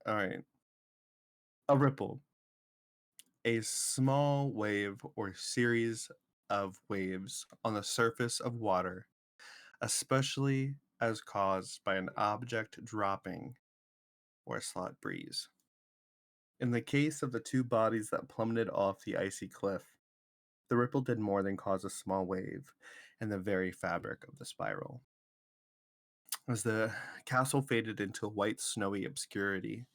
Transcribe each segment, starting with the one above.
All right. A ripple, a small wave or series of waves on the surface of water, especially as caused by an object dropping or a slight breeze. In the case of the two bodies that plummeted off the icy cliff, the ripple did more than cause a small wave in the very fabric of the spiral. As the castle faded into white, snowy obscurity,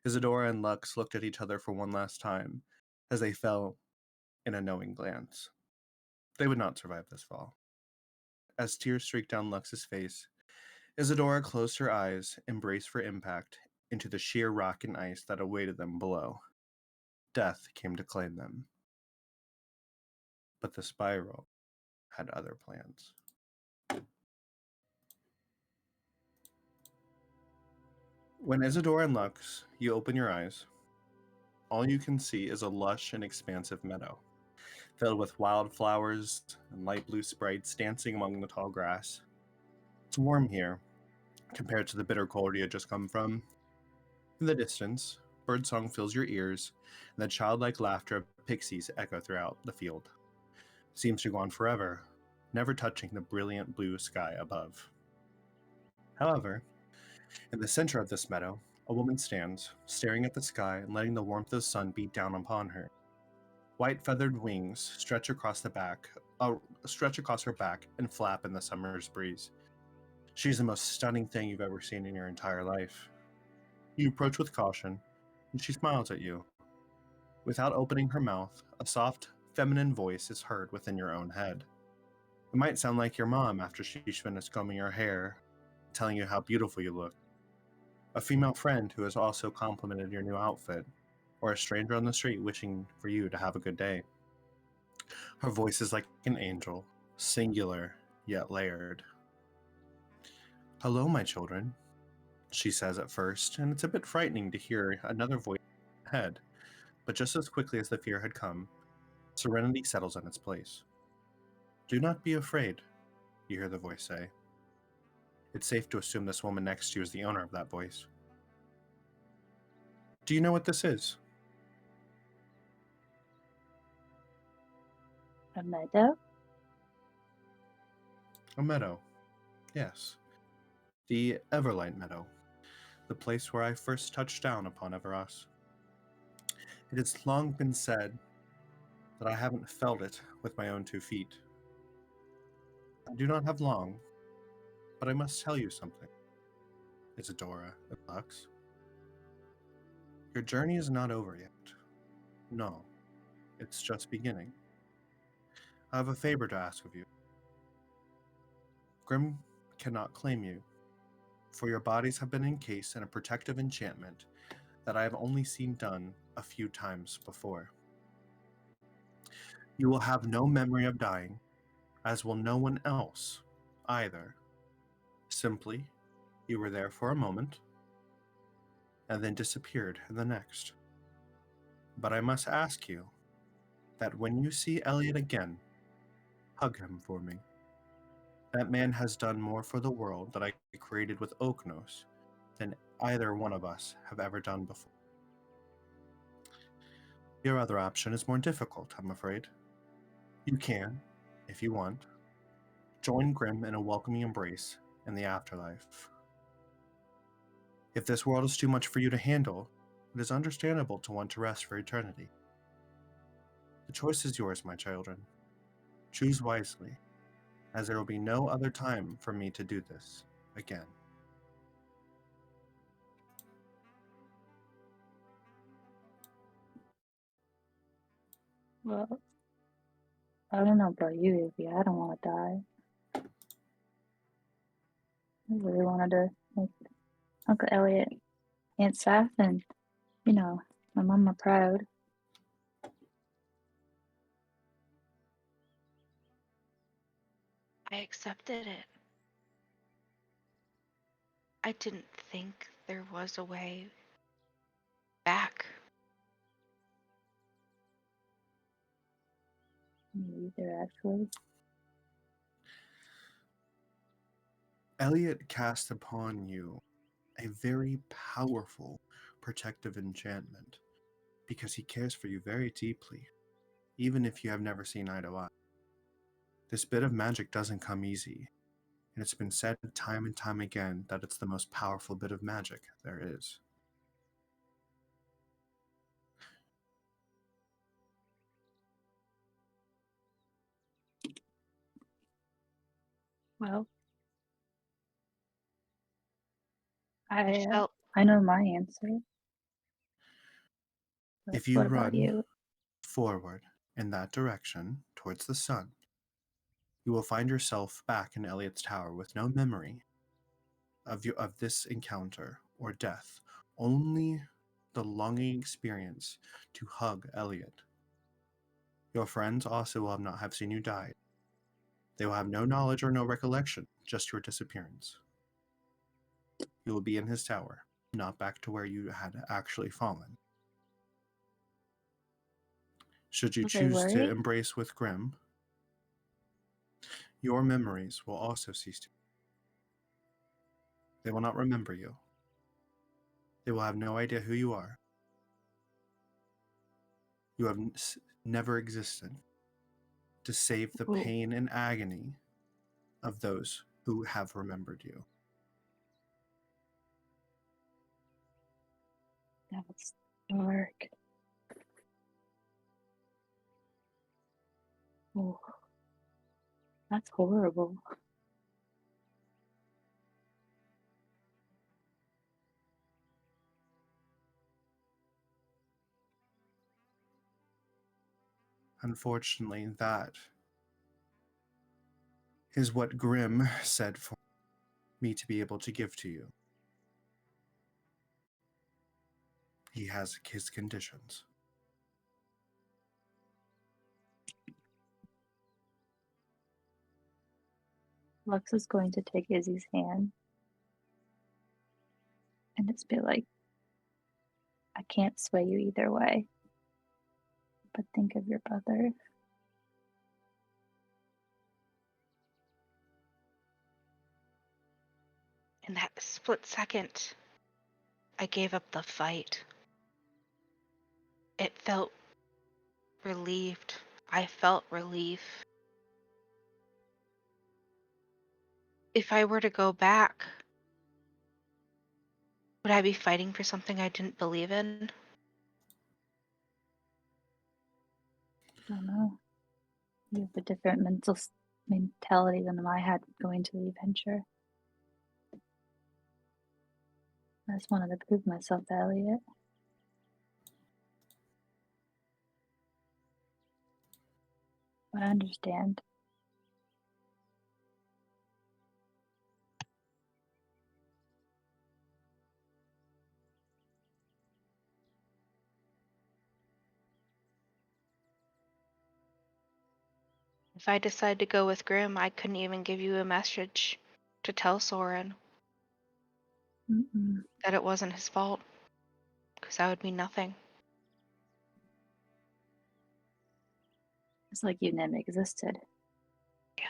Isadora and Lux looked at each other for one last time as they fell in a knowing glance. They would not survive this fall. As tears streaked down Lux's face, Isadora closed her eyes and braced for impact into the sheer rock and ice that awaited them below. Death came to claim them. But the spiral had other plans. When Isadora and Lux, you open your eyes, all you can see is a lush and expansive meadow, filled with wildflowers and light blue sprites dancing among the tall grass. It's warm here, compared to the bitter cold you had just come from. In the distance, birdsong fills your ears, and the childlike laughter of pixies echo throughout the field. It seems to go on forever, never touching the brilliant blue sky above. However, in the center of this meadow, a woman stands, staring at the sky and letting the warmth of the sun beat down upon her. White feathered wings stretch across her back and flap in the summer's breeze. She's the most stunning thing you've ever seen in your entire life. You approach with caution, and she smiles at you. Without opening her mouth, a soft, feminine voice is heard within your own head. It might sound like your mom after she's finished combing your hair, telling you how beautiful you look. A female friend who has also complimented your new outfit, or a stranger on the street wishing for you to have a good day. Her voice is like an angel, singular yet layered. "Hello, my children," she says at first, and it's a bit frightening to hear another voice ahead, but just as quickly as the fear had come, serenity settles in its place. "Do not be afraid," you hear the voice say. It's safe to assume this woman next to you is the owner of that voice. "Do you know what this is?" A meadow? "A meadow. Yes. The Everlight Meadow. The place where I first touched down upon Everas. It has long been said that I haven't felt it with my own 2 feet. I do not have long, but I must tell you something, Isadora and Lux. Your journey is not over yet. No, it's just beginning. I have a favor to ask of you. Grimm cannot claim you, for your bodies have been encased in a protective enchantment that I have only seen done a few times before. You will have no memory of dying, as will no one else either. Simply, you were there for a moment, and then disappeared in the next. But I must ask you that when you see Eliot again, hug him for me. That man has done more for the world that I created with Oknos than either one of us have ever done before. Your other option is more difficult, I'm afraid. You can, if you want, join Grimm in a welcoming embrace in the afterlife. If this world is too much for you to handle, it is understandable to want to rest for eternity. The choice is yours, my children. Choose wisely, as there will be no other time for me to do this again. Well, I don't know about you, Evie. I don't want to die. I really wanted to make Uncle Elliot, Aunt Seth, and, my mama proud. I accepted it. I didn't think there was a way back. Me either, actually. Eliot cast upon you a very powerful protective enchantment, because he cares for you very deeply, even if you have never seen eye to eye. This bit of magic doesn't come easy, and it's been said time and time again that it's the most powerful bit of magic there is. Well, I felt I know my answer. But If you what about run you? forward in that direction towards the sun, you will find yourself back in Eliot's tower with no memory of this encounter or death, only the longing experience to hug Eliot. Your friends also will not have seen you die. They will have no knowledge or no recollection, just your disappearance. You will be in his tower, not back to where you had actually fallen. Should you Will they choose to worry? embrace with Grimm, your memories will also cease to. They will not remember you. They will have no idea who you are. You have never existed to save the Ooh, pain and agony of those who have remembered you. that's dark. Oh, that's horrible. Unfortunately, that is what Grimm said for me to be able to give to you. He has his conditions. Lux is going to take Izzy's hand and just be like, I can't sway you either way, but think of your brother. in that split second, I gave up the fight. It felt relieved. I felt relief. If I were to go back, would I be fighting for something I didn't believe in? I don't know. You have a different mentality than I had going to the adventure. I just wanted to prove myself to Eliot. But I understand. If I decide to go with Grimm, I couldn't even give you a message to tell Soren Mm-mm. that it wasn't his fault, because that would mean nothing. It's like you never existed. Yeah.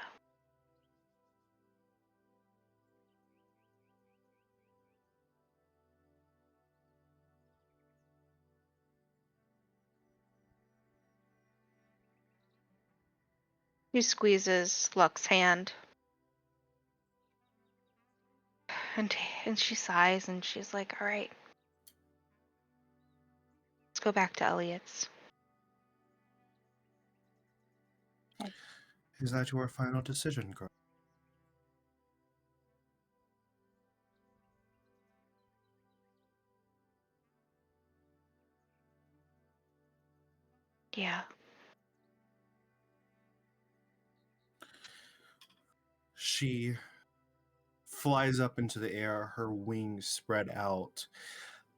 He squeezes Luck's hand, and she sighs, and she's like, "All right, let's go back to Eliot's." Okay. Is that your final decision, girl? Yeah. She flies up into the air, her wings spread out,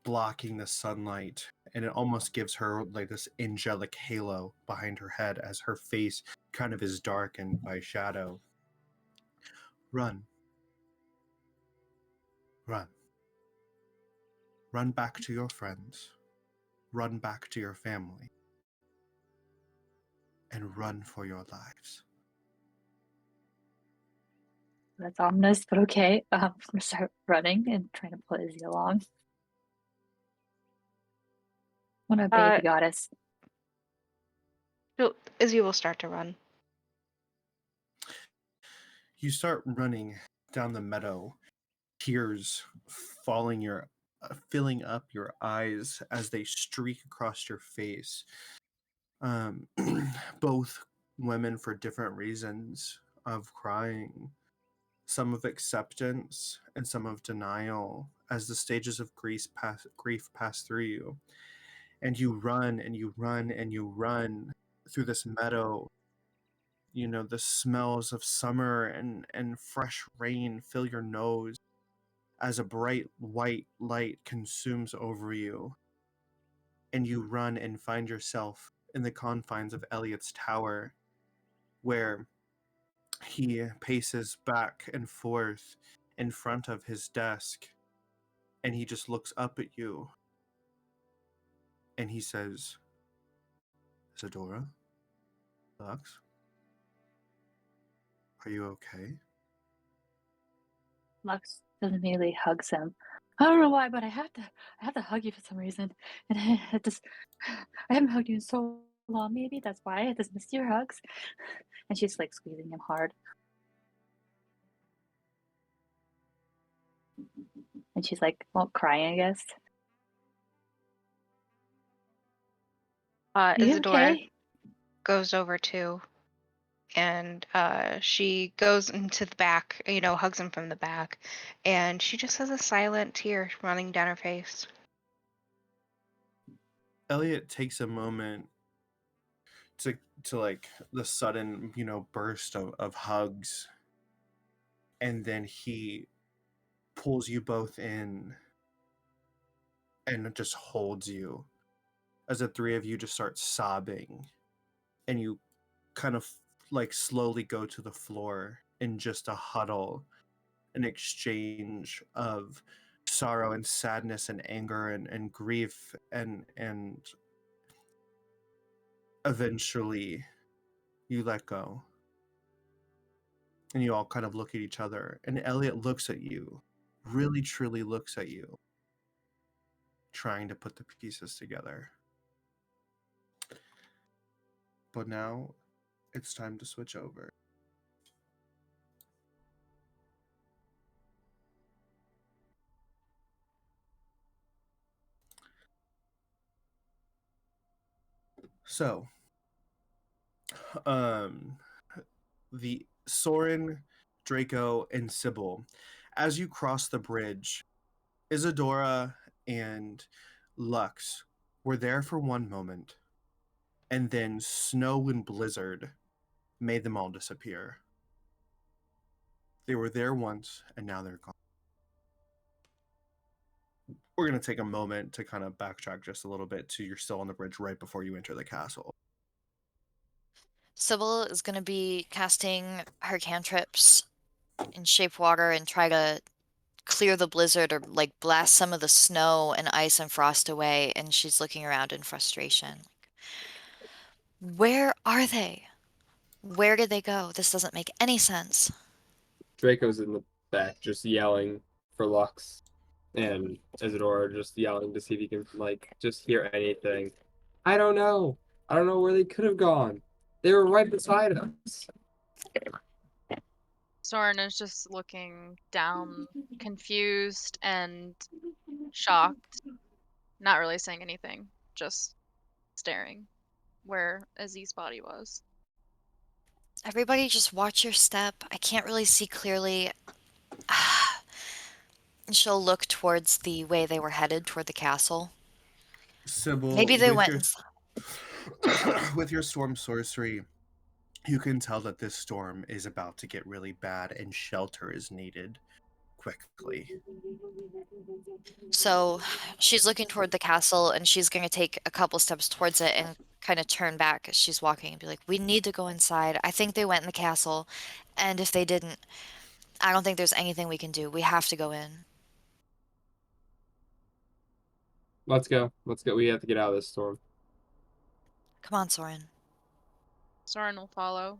blocking the sunlight, and it almost gives her like this angelic halo behind her head as her face kind of is darkened by shadow. Run. Run. Run back to your friends. Run back to your family. And run for your lives. That's ominous, but okay. I'm gonna start running and trying to pull Izzy along. I'm gonna obey the goddess. Izzy will start to run. You start running down the meadow, tears filling up your eyes as they streak across your face. Both women for different reasons of crying, some of acceptance and some of denial, as the stages of grief pass through you. And you run and you run and you run through this meadow. You know, the smells of summer and fresh rain fill your nose as a bright white light consumes over you. And you run and find yourself in the confines of Eliot's tower, where he paces back and forth in front of his desk, and he just looks up at you and he says, Isadora? Lux? Are you okay? Lux doesn't immediately hugs him. I don't know why, but I have to hug you for some reason. And I haven't hugged you in so long, maybe that's why I just missed your hugs. And she's like squeezing him hard. And she's like, well, crying, I guess. Are you Isadora okay? goes over too, and she goes into the back, hugs him from the back, and she just has a silent tear running down her face. Eliot takes a moment to like the sudden, burst of hugs, and then he pulls you both in and just holds you as the three of you just start sobbing, and you kind of like slowly go to the floor in just a huddle, an exchange of sorrow and sadness and anger and grief, and eventually you let go. And you all kind of look at each other, and Eliot looks at you, really truly looks at you, trying to put the pieces together. But now it's time to switch over. So, the Soren, Draco, and Sybil, as you cross the bridge, Isadora and Lux were there for one moment, and then snow and blizzard made them all disappear. They were there once, and now they're gone. We're going to take a moment to kind of backtrack just a little bit to you're still on the bridge right before you enter the castle. Sybil is going to be casting her cantrips in Shape Water and try to clear the blizzard or like blast some of the snow and ice and frost away, and she's looking around in frustration. Where are they? Where did they go? This doesn't make any sense. Draco's in the back just yelling for Lux, and Isadora just yelling to see if he can just hear anything. I don't know where they could have gone. They were right beside us. Soren is just looking down, confused and shocked, not really saying anything, just staring where Izzy's body was. Everybody just watch your step. I can't really see clearly. And she'll look towards the way they were headed, toward the castle. Sybil, Maybe they went. With your storm sorcery, you can tell that this storm is about to get really bad and shelter is needed quickly. So she's looking toward the castle, and she's going to take a couple steps towards it and kind of turn back as she's walking and be like, we need to go inside. I think they went in the castle, and if they didn't, I don't think there's anything we can do. We have to go in. Let's go. We have to get out of this storm. Come on, Soren. Soren will follow.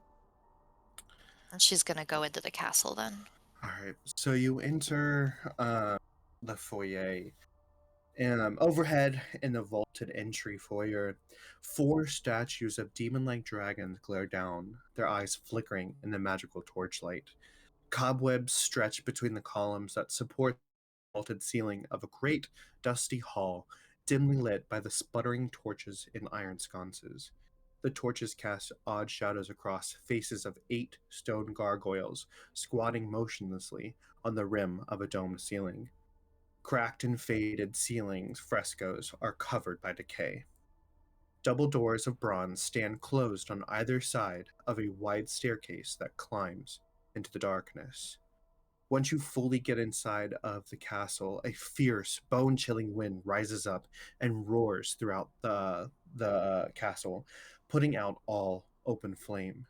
And she's going to go into the castle then. All right. So you enter the foyer. Overhead in the vaulted entry foyer, 4 statues of demon-like dragons glare down, their eyes flickering in the magical torchlight. Cobwebs stretch between the columns that support the vaulted ceiling of a great, dusty hall, dimly lit by the sputtering torches in iron sconces. The torches cast odd shadows across faces of 8 stone gargoyles squatting motionlessly on the rim of a domed ceiling. Cracked and faded ceilings frescoes are covered by decay. Double doors of bronze stand closed on either side of a wide staircase that climbs into the darkness. Once you fully get inside of the castle, a fierce, bone-chilling wind rises up and roars throughout the castle, putting out all open flame.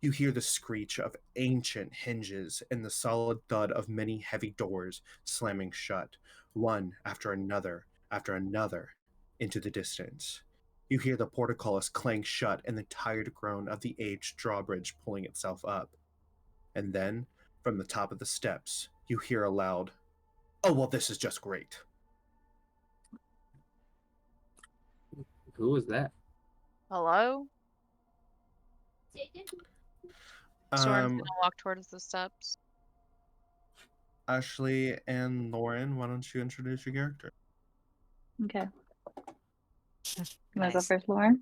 You hear the screech of ancient hinges and the solid thud of many heavy doors slamming shut, one after another, into the distance. You hear the portcullis clang shut and the tired groan of the aged drawbridge pulling itself up. And then, from the top of the steps, you hear a loud, "Oh, well, this is just great." Who was that? Hello? Soren's Um, gonna walk towards the steps. Ashley and Lauren, why don't you introduce your character? Okay. You want to go Nice. first, Lauren?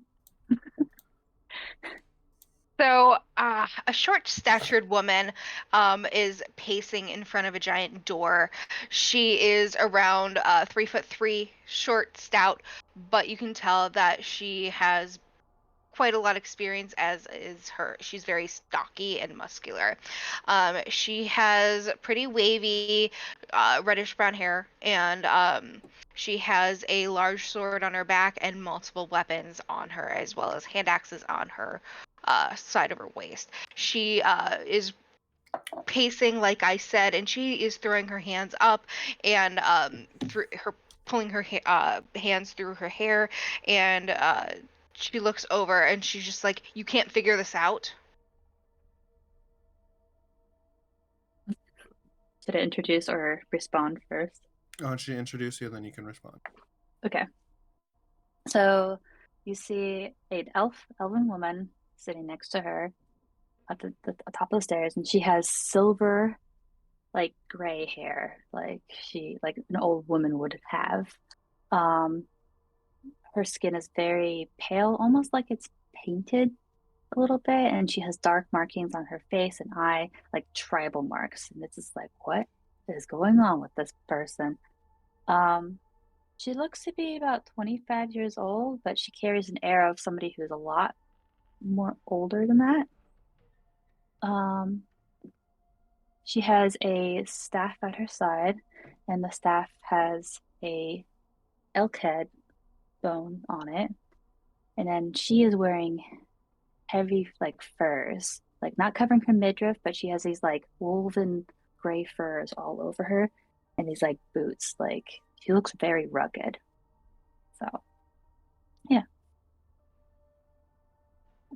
So, a short-statured woman is pacing in front of a giant door. She is around 3'3", short, stout, but you can tell that she has quite a lot of experience, as is her. She's very stocky and muscular. She has pretty wavy, reddish brown hair, and she has a large sword on her back and multiple weapons on her, as well as hand axes on her side of her waist. She is pacing, like I said, and she is throwing her hands up and through her pulling her hands through her hair, and she looks over and she's just like, "You can't figure this out?" Should I introduce or respond first? I want you to introduce you, then you can respond. Okay. So you see an elven woman sitting next to her at the top of the stairs, and she has silver, like gray hair, like an old woman would have. Um, her skin is very pale, almost like it's painted a little bit, and she has dark markings on her face and eye, like tribal marks. And it's just like, what is going on with this person? She looks to be about 25 years old, but she carries an air of somebody who's a lot more older than that. She has a staff at her side, and the staff has a elk head bone on it. And then she is wearing heavy, like furs, like not covering her midriff, but she has these like woven gray furs all over her, and these like boots. Like she looks very rugged. So, yeah.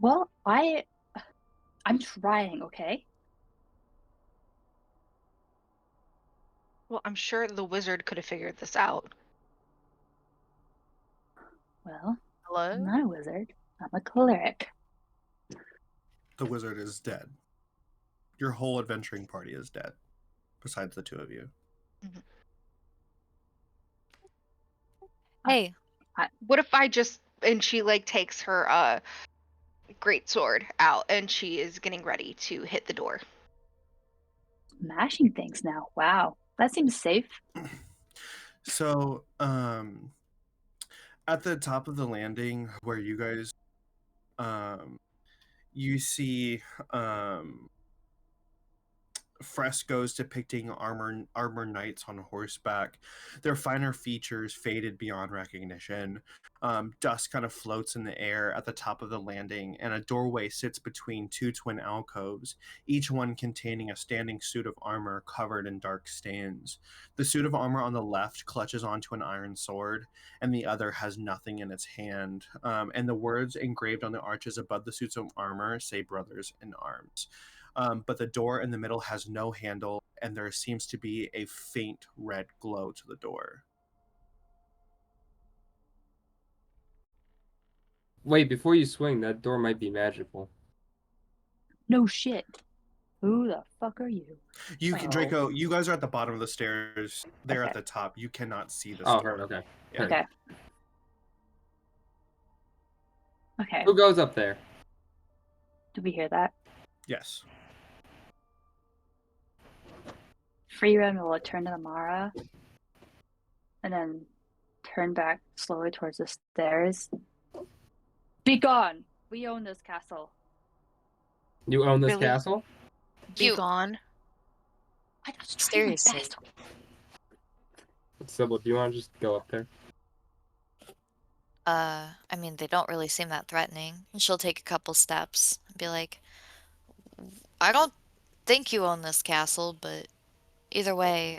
Well, I'm trying, okay? Well, I'm sure the wizard could have figured this out. Well, Hello? I'm not a wizard. I'm a cleric. The wizard is dead. Your whole adventuring party is dead, besides the two of you. Hey, What if I just, and she like takes her great sword out and she is getting ready to hit the door. Mashing things now. Wow. That seems safe. So, at the top of the landing where you guys, you see, frescoes depicting armor knights on horseback. Their finer features faded beyond recognition. Dust kind of floats in the air at the top of the landing, and a doorway sits between 2 twin alcoves, each one containing a standing suit of armor covered in dark stains. The suit of armor on the left clutches onto an iron sword, and the other has nothing in its hand. And the words engraved on the arches above the suits of armor say "Brothers in Arms." but the door in the middle has no handle, and there seems to be a faint red glow to the door. Wait, before you swing, that door might be magical. No shit. Who the fuck are you? You can, Oh. Draco, you guys are at the bottom of the stairs. They're at Okay. the top. You cannot see the Oh, door. heard. Okay. Yeah. Heard. Okay. Okay. Who goes up there? Did we hear that? Yes. Frieren will turn to Amara and then turn back slowly towards the stairs. Be gone! We own this castle. You own this Really? castle? Be gone. I was trying Seriously. my best. Sybil, do you want to just go up there? I mean, they don't really seem that threatening. And she'll take a couple steps and be like, I don't think you own this castle, but either way,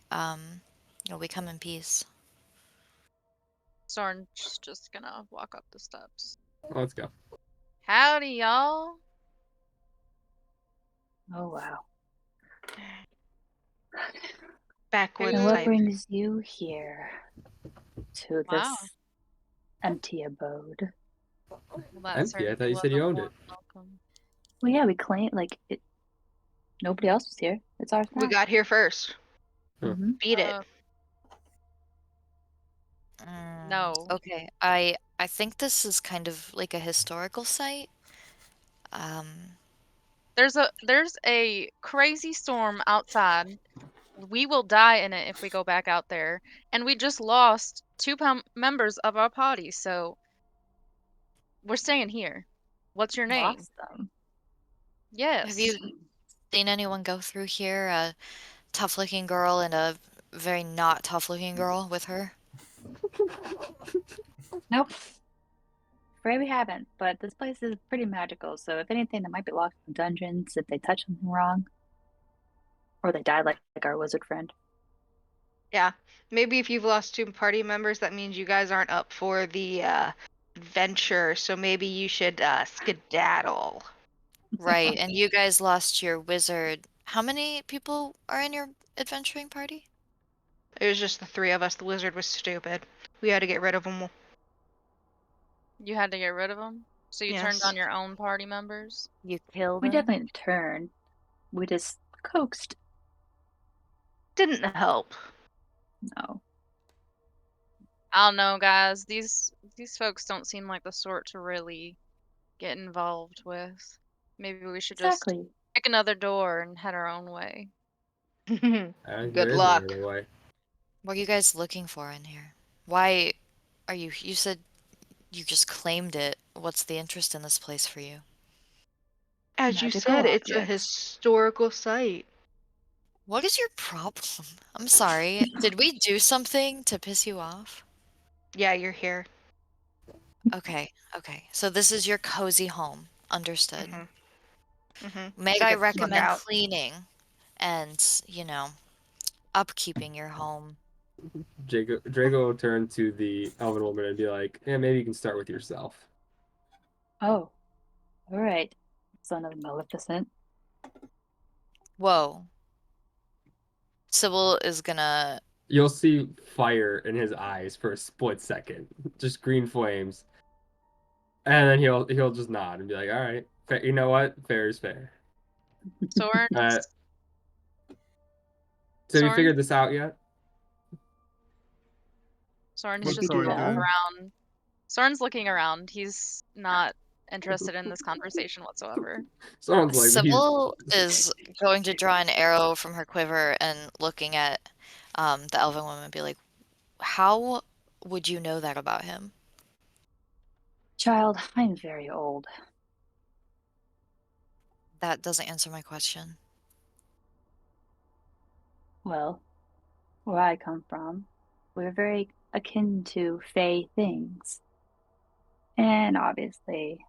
we come in peace. Soren's just gonna walk up the steps. Let's go. Howdy, y'all. Oh wow. Backwoods And what type. brings you here to this Wow. empty abode? Well, that Empty? I certainly thought you was said a you owned warm it. welcome. Well, yeah, we claimed like it. Nobody else was here. It's ours now. We got here first. Mhm. Beat it. No. Okay, I think this is kind of like a historical site. There's a crazy storm outside. We will die in it if we go back out there. And we just lost two members of our party, so we're staying here. What's your name? Lost them. Yes. Have you seen anyone go through here? A tough-looking girl and a very not tough-looking girl with her? Nope. Afraid we haven't, but this place is pretty magical, so if anything, they might be locked in dungeons if they touch something wrong. Or they die like our wizard friend. Yeah. Maybe if you've lost two party members, that means you guys aren't up for the adventure. So maybe you should skedaddle. Right, and you guys lost your wizard. How many people are in your adventuring party? It was just the three of us. The wizard was stupid. We had to get rid of him. You had to get rid of them? So you turned Yes. on your own party members? You killed We him? definitely didn't turn. We just coaxed. Didn't help. No. I don't know, guys. These folks don't seem like the sort to really get involved with. Maybe we should just Exactly. pick another door and head our own way. I think there Good is luck. another way. What are you guys looking for in here? Why are you said you just claimed it. What's the interest in this place for you? As you Magical said, it's a objects. historical site. What is your problem? I'm sorry. Did we do something to piss you off? Yeah, you're here. Okay. So this is your cozy home. Understood. May Took I a look recommend out. cleaning and, upkeeping your home? Draco will turn to the elven woman and be like, "Yeah, maybe you can start with yourself." Oh. Alright. Son of Maleficent. Whoa. Sybil is gonna. You'll see fire in his eyes for a split second, just green flames, and then he'll just nod and be like, "All right, fair, you know what? Fair is fair." Soren's, So have you Soren- figured this out yet? Soren's What's just Soren looking doing? around. Soren's looking around. He's not interested in this conversation whatsoever. Someone's like, Sybil is going to draw an arrow from her quiver and looking at the elven woman and be like, how would you know that about him? Child, I'm very old. That doesn't answer my question. Well, where I come from, we're very akin to fey things. And obviously,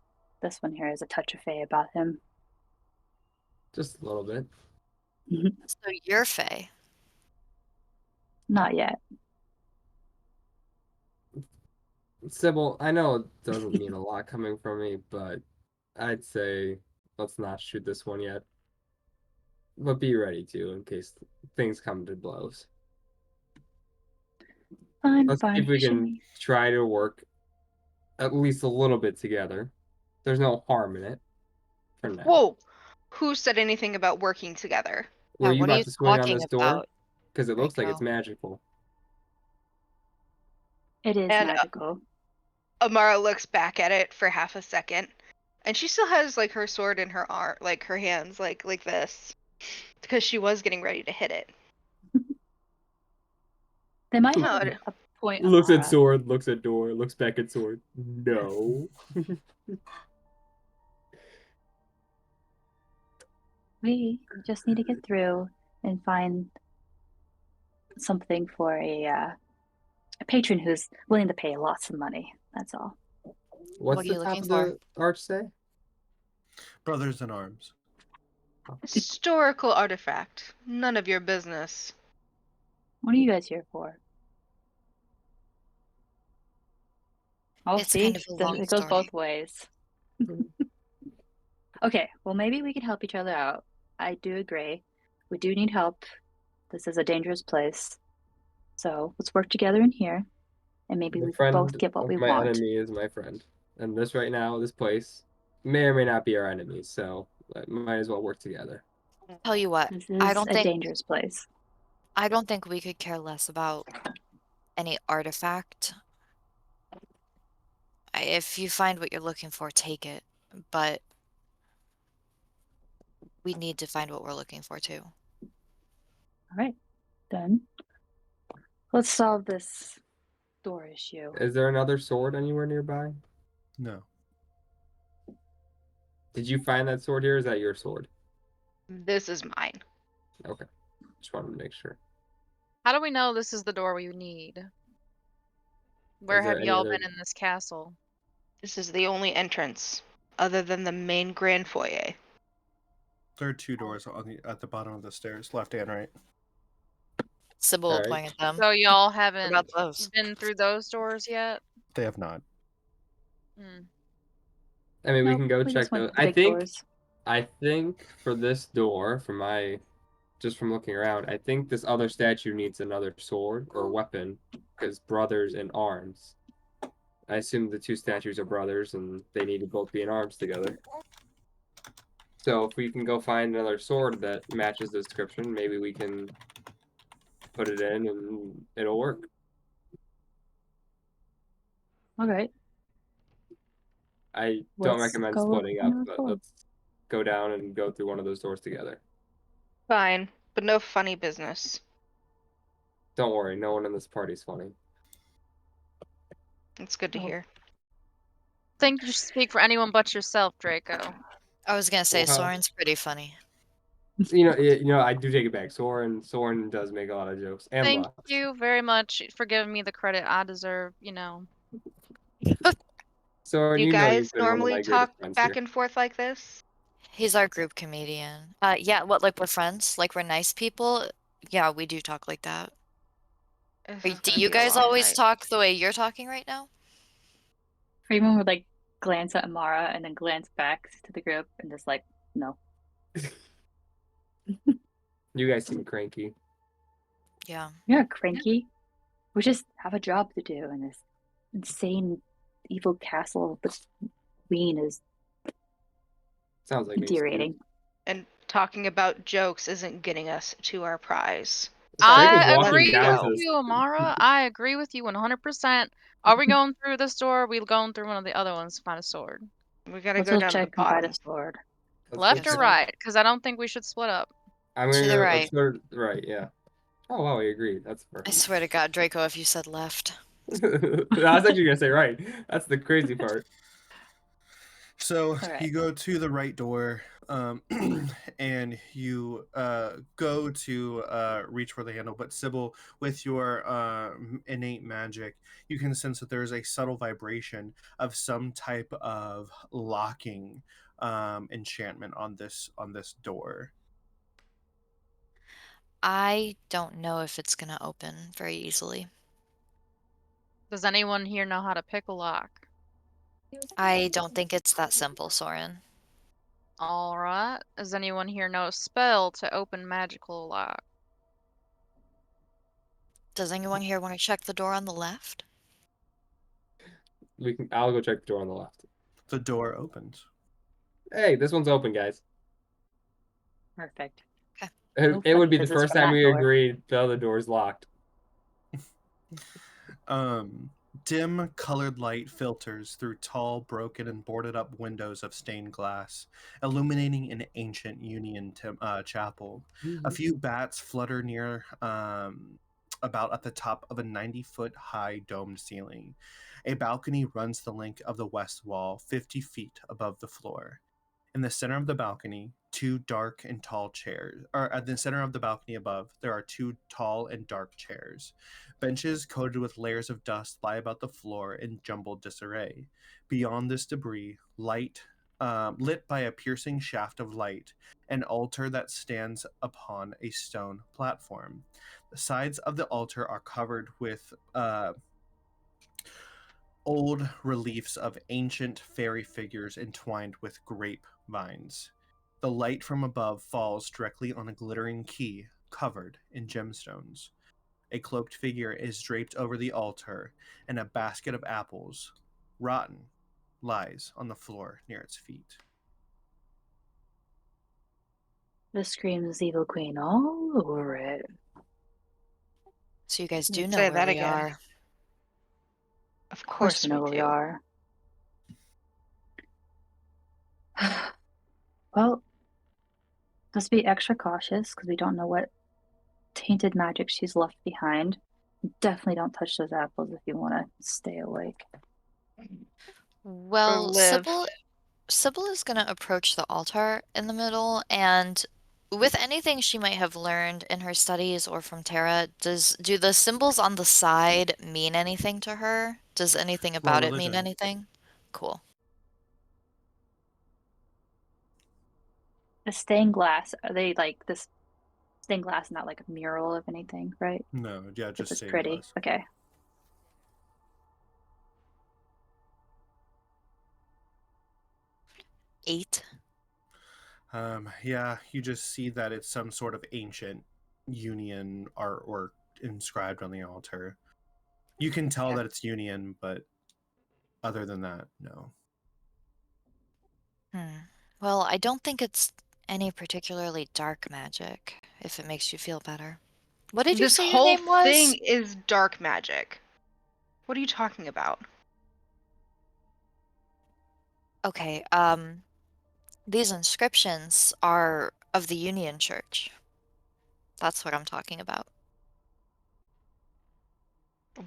this one here has a touch of fey about him. just a little bit. So you're Fae. Not yet. Sybil, I know it doesn't mean a lot coming from me, but I'd say let's not shoot this one yet. But be ready to in case things come to blows. Fine, Let's see fine. if we Should can we? try to work at least a little bit together. There's no harm in it for now. Whoa! Who said anything about working together? Were Yeah, you what are about you to swing on talking this door? about, Because it looks like it's Draco? magical. It is And magical. Amara looks back at it for half a second, and she still has like her sword in her arm, like her hands, like this, because she was getting ready to hit it. They might No, have it- a point, Looks at Amara. sword, looks at door, looks back at sword. No. We just need to get through and find something for a patron who's willing to pay lots of money. That's all. What's What are the you top looking of for? the arch say? Brothers in arms. historical artifact. None of your business. What are you guys here for? Oh, It's kind see, of a long it goes story. both ways. Okay, well, maybe we can help each other out. I do agree. We do need help. This is a dangerous place. So let's work together in here, and maybe The we friend both get what of we my want. enemy is my friend. And this right now, this place, may or may not be our enemies, so might as well work together. Tell you what, This I is don't a think dangerous place. we could care less about any artifact. If you find what you're looking for, take it. But we need to find what we're looking for too. All right, then let's solve this door issue. Is there another sword anywhere nearby? No. Did you find that sword here? Is that your sword? This is mine. Okay. Just wanted to make sure. How do we know this is the door we need? Where Is there have any y'all other- been in this castle? This is the only entrance, other than the main grand foyer. There are two doors at the bottom of the stairs, left and right. Sybil will Alright. point at them. So y'all What haven't about those? been through those doors yet? They have not. Hmm. I mean, we Nope, can go we check just went those. to the big doors. I think for this door, just from looking around, I think this other statue needs another sword or weapon because brothers in arms. I assume the two statues are brothers and they need to both be in arms together. So if we can go find another sword that matches the description, maybe we can put it in and it'll work. All right, I don't let's recommend go splitting up, find our but sword. let's go down and go through one of those doors together. Fine, but no funny business. Don't worry, no one in this party's funny. It's good to Oh. hear. Think you should speak for anyone but yourself, Draco. I was gonna say Well, Soren's pretty funny. I do take it back. Soren does make a lot of jokes and Thank laughs. you very much for giving me the credit I deserve, Soren, You you've guys been one of normally my talk greatest friends back here. and forth like this? He's our group comedian. Yeah, what, like we're friends? Like we're nice people? Yeah, we do talk like that. This is Do gonna you be a guys long always night. talk the way you're talking right now? Frieren would like glance at Amara and then glance back to the group and just like, no. You guys seem cranky. Yeah. You're not cranky. We just have a job to do in this insane evil castle. The queen is Sounds like me. Steve. infuriating. And talking about jokes isn't getting us to our prize. Draco's I walking agree down with to this. you, Amara. I agree with you 100%. Are we going through this door? Or are we going through one of the other ones to find a sword? We gotta Let's go go down to the check and find bottom. a sword. Let's Left go or check. right? Because I don't think we should split up. I'm To gonna the go. right. Let's go to the right. Yeah. Oh wow, we agree. That's I perfect. swear to God, Draco, if you said left. I was actually gonna say right. That's the crazy part. So All right. you go to the right door, and you go to reach for the handle. But Sybil, with your innate magic, you can sense that there is a subtle vibration of some type of locking enchantment on this door. I don't know if it's gonna open very easily. Does anyone here know how to pick a lock? I don't think it's that simple, Soren. All right. Does anyone here know a spell to open magical lock? Does anyone here want to check the door on the left? I'll go check the door on the left. The door opens. Hey, this one's open, guys. Perfect. It would be the This is first from time that we door. agreed the other door's locked. Dim colored light filters through tall, broken, and boarded up windows of stained glass, illuminating an ancient Union chapel. A few bats flutter near, about at the top of a 90-foot high domed ceiling. A balcony runs the length of the west wall, 50 feet above the floor. In the center of the balcony, two dark and tall chairs. Or at the center of the balcony above, there are two tall and dark chairs. Benches coated with layers of dust lie about the floor in jumbled disarray. Beyond this debris, lit by a piercing shaft of light, an altar that stands upon a stone platform. The sides of the altar are covered with old reliefs of ancient fairy figures entwined with grapevines. The light from above falls directly on a glittering key covered in gemstones. A cloaked figure is draped over the altar, and a basket of apples, rotten, lies on the floor near its feet. This screams Evil Queen all over it. So you guys do Let's know say where that we again. are. Of Of course course we know we where we do. are. Well, let's be extra cautious because we don't know what tainted magic she's left behind. Definitely don't touch those apples if you want to stay awake. Well, live. Sybil is going to approach the altar in the middle, and with anything she might have learned in her studies or from Tara, do the symbols on the side mean anything to her? Does anything Roll about it mean religion. anything? Cool. The stained glass, are they like this stained glass, not like a mural of anything, right? No, yeah, If just it's stained pretty. glass. Okay. Eight. Yeah, you just see that it's some sort of ancient Union artwork inscribed on the altar. You can tell Okay. that it's Union, but other than that, no. Well, I don't think it's any particularly dark magic, if it makes you feel better. What did you This say your whole name was? thing is dark magic. What are you talking about? Okay, these inscriptions are of the Union Church. That's what I'm talking about.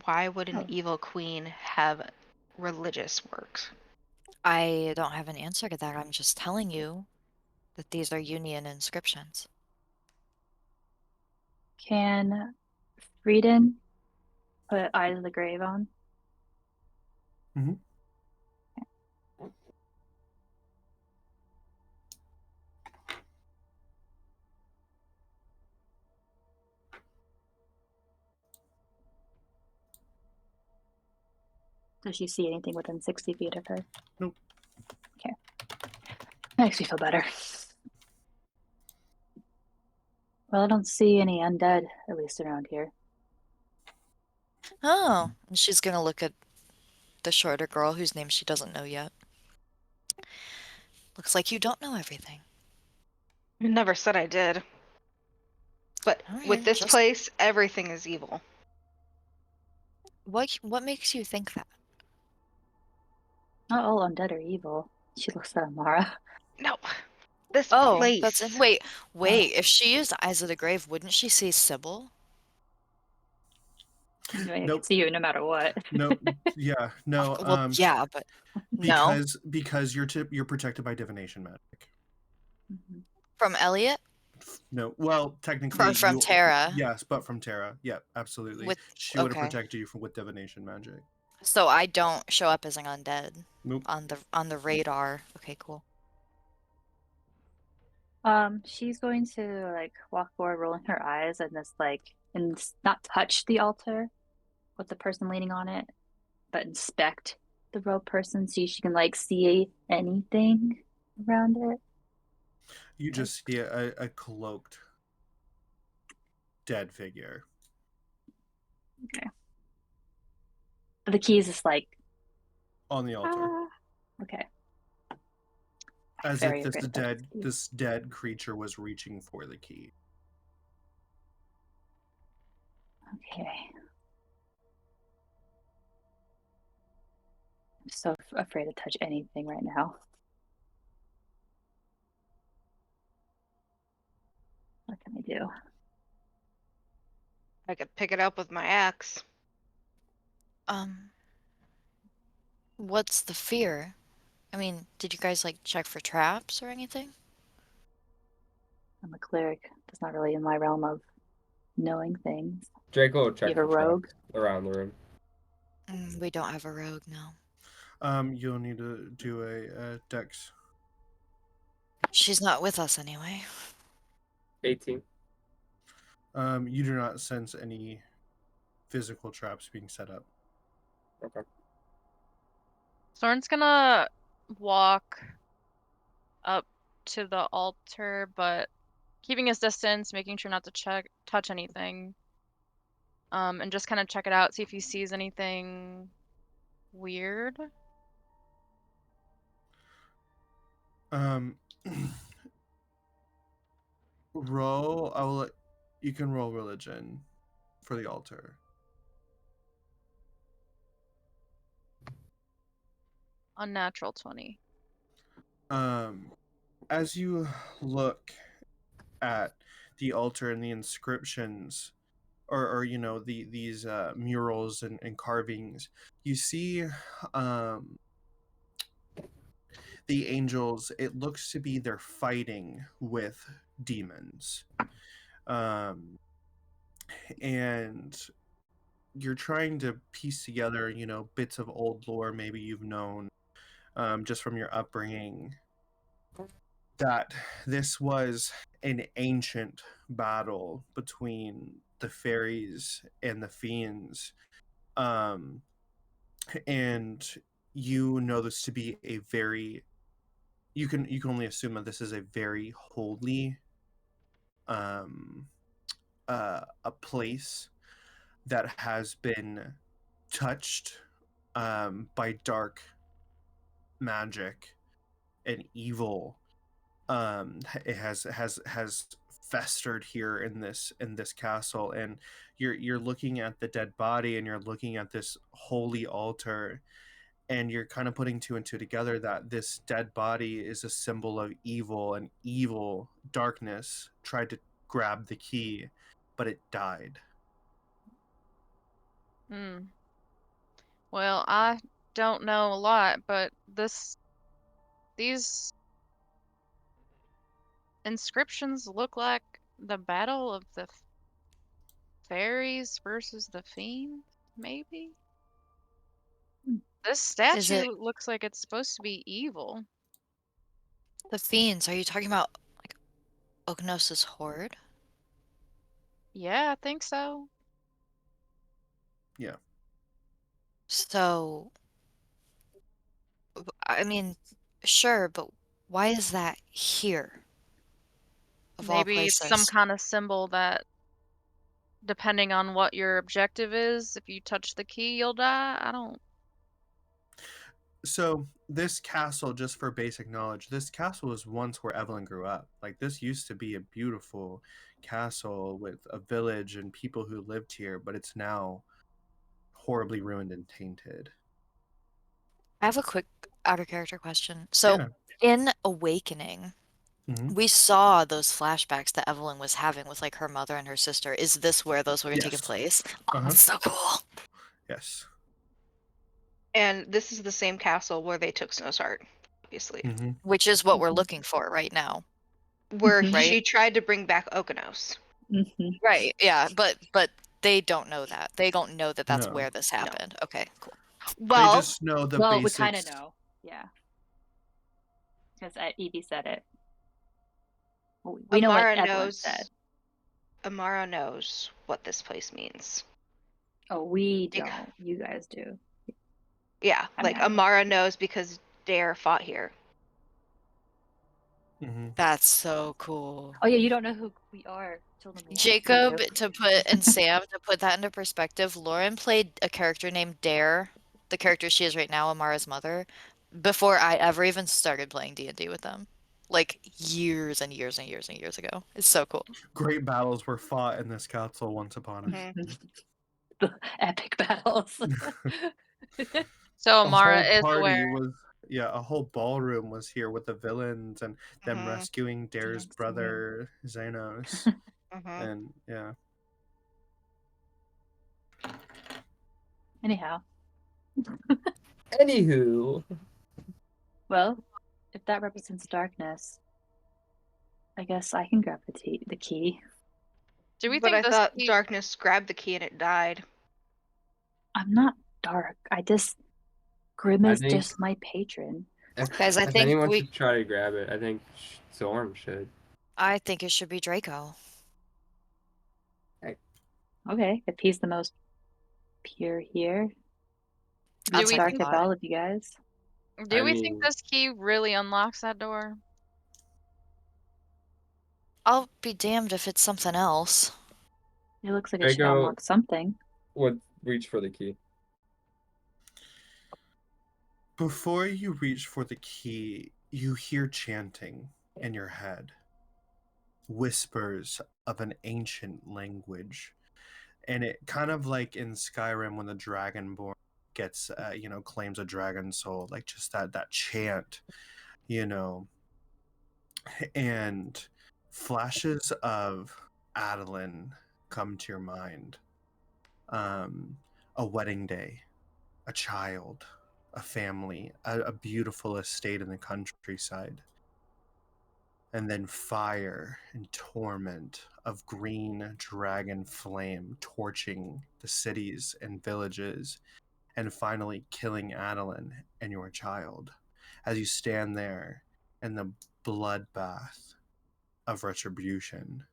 Why would an Oh. evil queen have religious works? I don't have an answer to that. I'm just telling you that these are Union inscriptions. Can Frieren put Eyes of the Grave on? Mhm. Does she see anything within 60 feet of her? Nope. Okay. Makes me feel better. Well, I don't see any undead, at least around here. Oh, and she's gonna look at the shorter girl whose name she doesn't know yet. Looks like you don't know everything. I never said I did. But All with right, this just place, everything is evil. what makes you think that? Not all undead are evil. She looks at Amara. No, this Oh, place. that's in. Wait. If she used Eyes of the Grave, wouldn't she see Sybil? I mean, I can Nope. see you no matter what. No. Yeah. No. Well, yeah, but no. Because you're protected by divination magic. Mhm. From Eliot? No. Well, technically, From Tara. Yes, but from Tara. Yeah, absolutely. With She would have okay. protected you with divination magic. So I don't show up as an undead Nope. on the radar. Okay, cool. She's going to like walk forward, rolling her eyes, and not touch the altar with the person leaning on it, but inspect the robed person, see if she can like see anything around it. You just see a cloaked dead figure. Okay. The key is just like, On the altar. okay. As Very if afraid to touch this key. this dead creature was reaching for the key. Okay. I'm so afraid to touch anything right now. What can I do? I could pick it up with my axe. What's the fear? I mean, did you guys like check for traps or anything? I'm a cleric. It's not really in my realm of knowing things. Draco will check You have a for rogue? traps around the room. We don't have a rogue, no. You'll need to do a dex. She's not with us anyway. 18. You do not sense any physical traps being set up. Okay. Soren's gonna walk up to the altar, but keeping his distance, making sure not to touch anything. And just kind of check it out, see if he sees anything weird. Roll. You can roll religion for the altar. Unnatural 20. As you look at the altar and the inscriptions, or you know these murals and carvings, you see the angels. It looks to be they're fighting with demons, and you're trying to piece together, you know, bits of old lore maybe you've known just from your upbringing, that this was an ancient battle between the fairies and the fiends. And you know this to be a very, you can only assume that this is a very holy a place that has been touched by dark magic and evil. It has festered here in this castle, and you're looking at the dead body, and you're looking at this holy altar, and you're kind of putting two and two together that this dead body is a symbol of evil, and evil darkness tried to grab the key, but it died. Well, I don't know a lot, but these inscriptions look like the battle of the fairies versus the fiends, maybe? This Is it statue looks like it's supposed to be evil. the fiends? Are you talking about like Oknos's horde? Yeah, I think so. Yeah. So, I mean, sure, but why is that here? Of all Maybe it's some places. kind of symbol that, depending on what your objective is, if you touch the key, you'll die. I don't. So this castle, just for basic knowledge, this castle was once where Evelyn grew up. Like, this used to be a beautiful castle with a village and people who lived here, but it's now horribly ruined and tainted. I have a quick out of character question. So, Yeah. in Awakening, Mhm. we saw those flashbacks that Evelyn was having with like her mother and her sister. Is this where those were taking Yes. place? Oh, Uh-huh. that's so cool. Yes. And this is the same castle where they took Snow's heart, obviously. Mm-hmm. Which is what we're looking for right now. Where Mhm. she tried to bring back Oknos. Mhm. Right. Yeah, but they don't know that. They don't know that that's No. where this happened. Okay, cool. Well, They just know the Well, we basics. kind of know. Yeah. Because Evie said it. We know what Amara Evelyn knows. said. Amara knows what this place means. Oh, we Bec- don't. You guys do. Yeah, I like mean, Amara knows because Darre fought here. Mhm. That's so cool. Oh yeah, you don't know who we are till the movie. Jacob, and Sam, to put that into perspective, Lauren played a character named Darre, the character she is right now, Amara's mother, before I ever even started playing D&D with them. Like years and years and years and years ago. It's so cool. Great battles were fought in this castle once upon a Mhm. The epic battles. So A Amara whole is party aware. was a whole ballroom was here with the villains and them Mhm. rescuing Darre's Dancing. brother Xenos. Mhm. And yeah. Anyhow, Anywho, well, if that represents darkness, I guess I can grab the key. Do we But I think this thought key? darkness grabbed the key and it died. I'm not dark. Grim I is think just my patron. Guys, I if think anyone should try to grab it, I think Zorn should. it should be Draco. Okay, if he's the most pure here, Do That's we what I dark think? if thought. all of you guys. Do I we think mean, this key really unlocks that door? I'll be damned if it's something else. It looks like it should Draco unlock something. would reach for the key. Before you reach for the key, you hear chanting in your head. Whispers of an ancient language. And it kind of like in Skyrim when the Dragonborn gets claims a dragon soul, like just that chant, you know, and flashes of Adeline come to your mind. A wedding day, a child, a family, a beautiful estate in the countryside, and then fire and torment of green dragon flame torching the cities and villages, and finally killing Adeline and your child as you stand there in the bloodbath of retribution.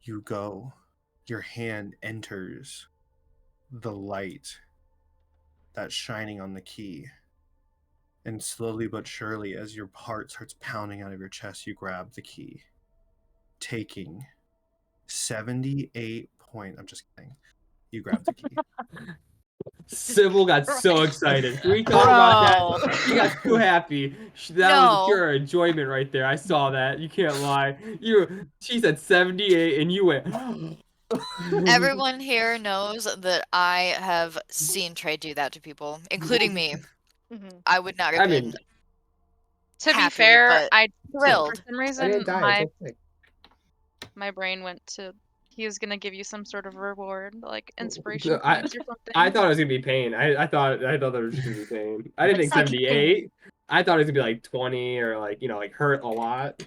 You go, your hand enters the light that's shining on the key. And slowly but surely, as your heart starts pounding out of your chest, you grab the key, taking 78 points. I'm just kidding. You grab the key. Sybil got so excited. Can we talk about that? She got so happy. That was No. pure enjoyment right there. I saw that. You can't lie. She said 78, and you went. Everyone here knows that I have seen Trey do that to people, including me. Mhm. I would not have I been mean, To be happy, fair, but for thrilled. some I reason didn't die. It's okay. my brain went to he was gonna give you some sort of reward, like No, inspiration I points or something. I thought it was gonna be pain. I thought there was just gonna be pain. I didn't Like think psychic 78. I thought it was gonna be like 20 or like like hurt a lot.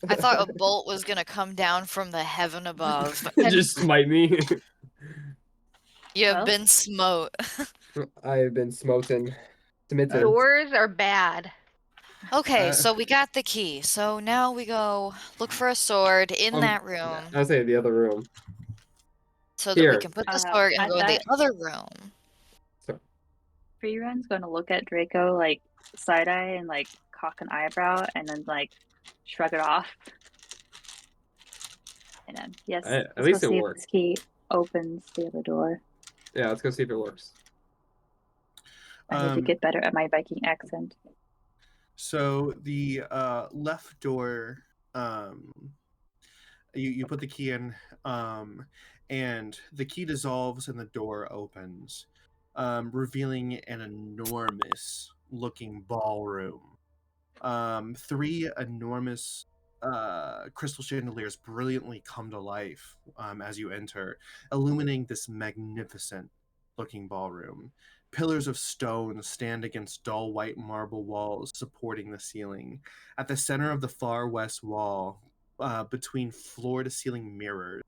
I thought a bolt was gonna come down from the heaven above. And Just smite me. you have Well. been smote. I have been smitten. Doors are bad. Okay, Uh, so we got the key. So now we go look for a sword in that room I'll say the other room. so that we Here. can put the Uh, sword and I go in the bet- other room. Friren's going to look at Draco like side eye and like cock an eyebrow and then like shrug it off. And then yes, At let's least go it see if worked. this key opens the other door. Yeah, let's go see if it works. I need to get better at my Viking accent. So the left door, you put the key in, and the key dissolves and the door opens, revealing an enormous looking ballroom. Three enormous crystal chandeliers brilliantly come to life as you enter, illuminating this magnificent looking ballroom. Pillars of stone stand against dull white marble walls supporting the ceiling. At the center of the far west wall, between floor to ceiling mirrors,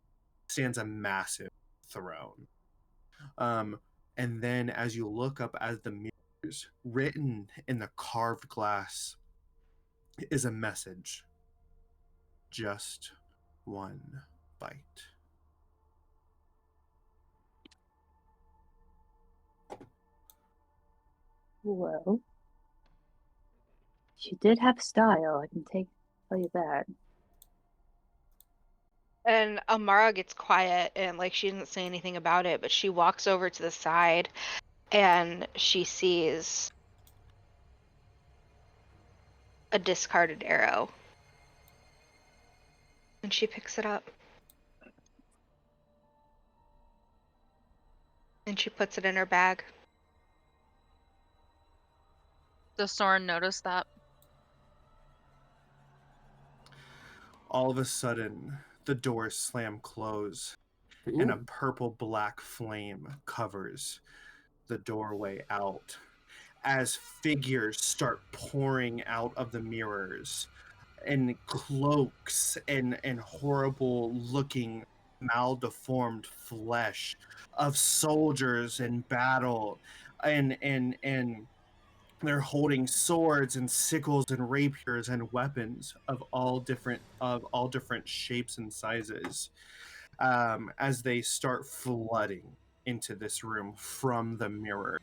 stands a massive throne. And then as you look up at the mirrors, written in the carved glass is a message. Just one bite. Whoa. She did have style, I can tell you that. And Amara gets quiet and like she doesn't say anything about it, but she walks over to the side and she sees a discarded arrow. And she picks it up. And she puts it in her bag. Does Soren notice that? All of a sudden, the doors slam close, and a Ooh. purple-black flame covers the doorway out as figures start pouring out of the mirrors in cloaks and horrible looking maldeformed flesh of soldiers in battle and they're holding swords and sickles and rapiers and weapons of all different shapes and sizes as they start flooding into this room from the mirror.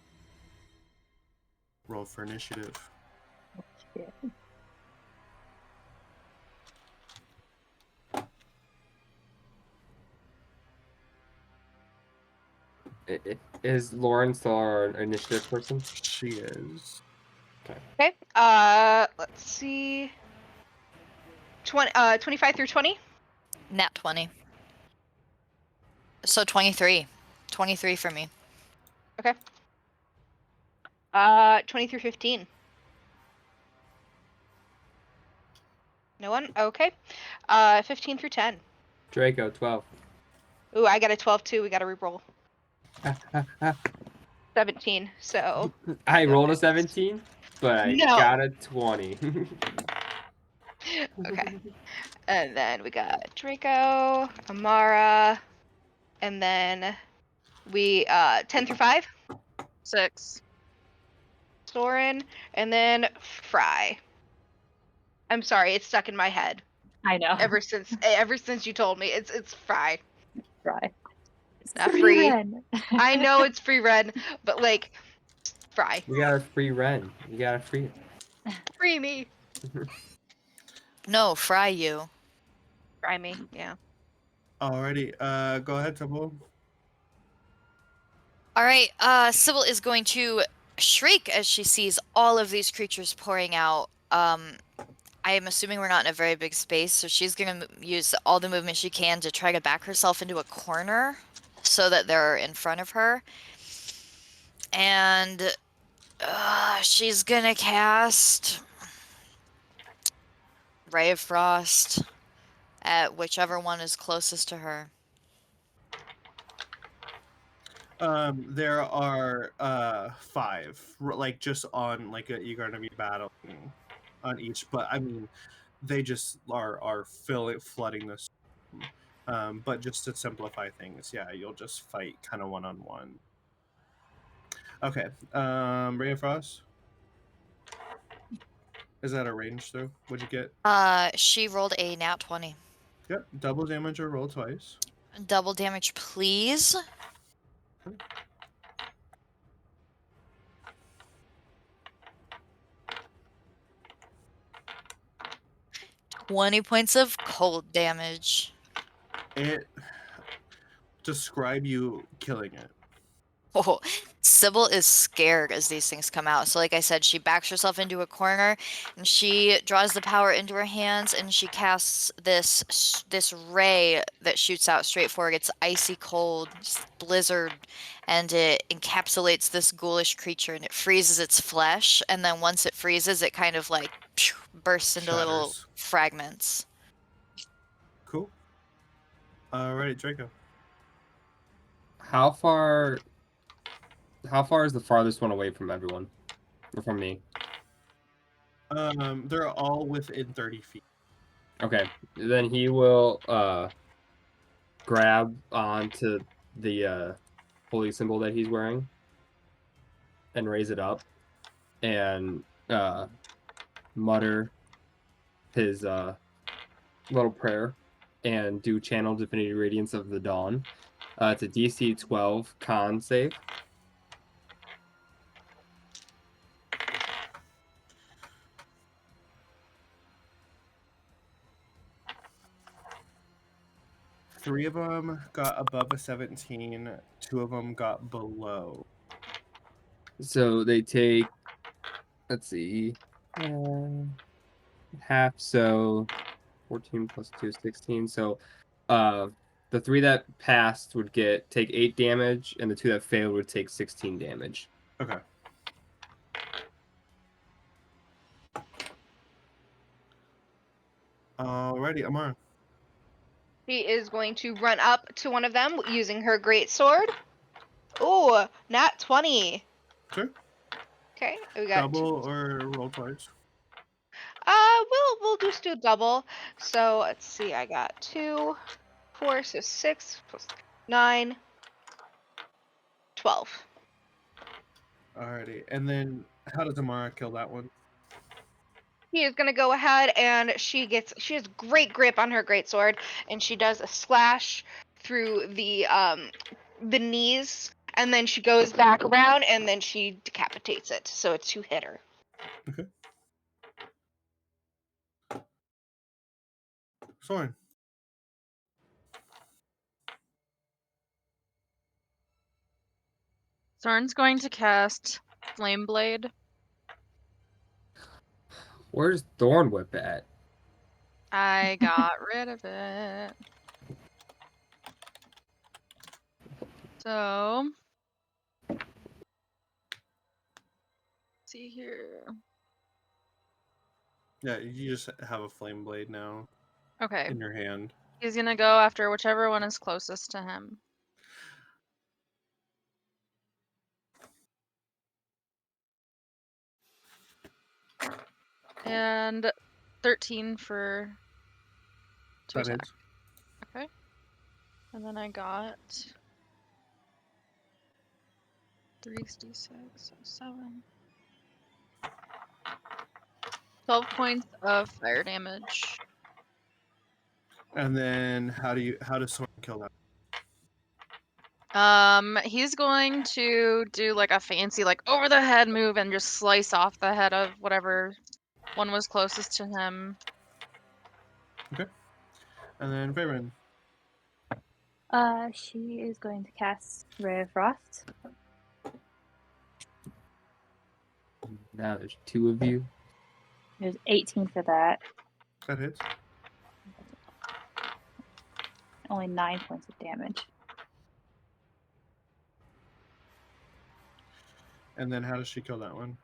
Roll for initiative. Yeah. Is Lauren still our initiative person? She is. Okay. Let's see. 25 through 20? Nat 20. So 23. 23 for me. Okay. 20 through 15. No one? Okay. 15 through 10. Draco, 12. Ooh, I got a 12 too. We got to re-roll. 17. So. I rolled a 17, but I No. got a 20. Okay. And then we got Draco, Amara, and then we 10 through 5. 6. Soren, and then Fry. I'm sorry, it's stuck in my head. I know. Ever since you told me, it's Fry. Fry. It's Not free. Frieren. I know it's Frieren, but like Fry. We got a free Ren. You got a free. Free me. No, fry you. Fry me, yeah. Alrighty, go ahead, Sybil. All right, Sybil is going to shriek as she sees all of these creatures pouring out. I am assuming we're not in a very big space, so she's going to use all the movement she can to try to back herself into a corner so that they're in front of her. And she's going to cast Ray of Frost at whichever one is closest to her. There are 5, like just on like you're gonna be battling on each, but I mean, they just are flooding this. But just to simplify things, yeah, you'll just fight kind of one-on-one. Okay, Ray of Frost. Is that a range throw? What'd you get? She rolled a nat 20. Yep, double damage or roll twice. Double damage, please. 20 points of cold damage. Describe you killing it. Oh, Sybil is scared as these things come out. So like I said, she backs herself into a corner and she draws the power into her hands and she casts this ray that shoots out straight forward. It's icy cold, blizzard, and it encapsulates this ghoulish creature and it freezes its flesh. And then once it freezes, it kind of like bursts into little Shatters. fragments. Cool. Alright, Draco. How far is the farthest one away from everyone? Or from me? They're all within 30 feet. Okay. Then he will grab onto the holy symbol that he's wearing and raise it up and mutter his little prayer and do channel divinity radiance of the dawn. It's a DC 12 con save. 3 of them got above a 17. 2 of them got below. So they take, let's see, half. So 14 plus 2 is 16. So the 3 that passed would take 8 damage, and the 2 that failed would take 16 damage. Okay. Alrighty, Amara. She is going to run up to one of them using her great sword. Ooh, nat 20. Sure. Okay, we got Double or roll twice. we'll just do double. So let's see, I got 2, 4, so 6 plus 9, 12. Alrighty, and then how does Amara kill that one? He is gonna go ahead and she has great grip on her greatsword, and she does a slash through the knees, and then she goes back around and then she decapitates it. So it's 2-hitter. Okay. Soren. Soren's going to cast Flame Blade. Where's Thorn Whip at? I got rid of it. So, see here. Yeah, you just have a flame blade now Okay, in your hand. he's gonna go after whichever one is closest to him. And 13 to That attack. hits. Okay. And then I got 3d6, so 7. 12 points of fire damage. And then how does Soren kill that? He's going to do like a fancy like over the head move and just slice off the head of whatever one was closest to him. Okay. And then Frieren. She is going to cast Ray of Frost. Now there's 2 of you. There's 18 for that. That hits. Only 9 points of damage. And then how does she kill that one?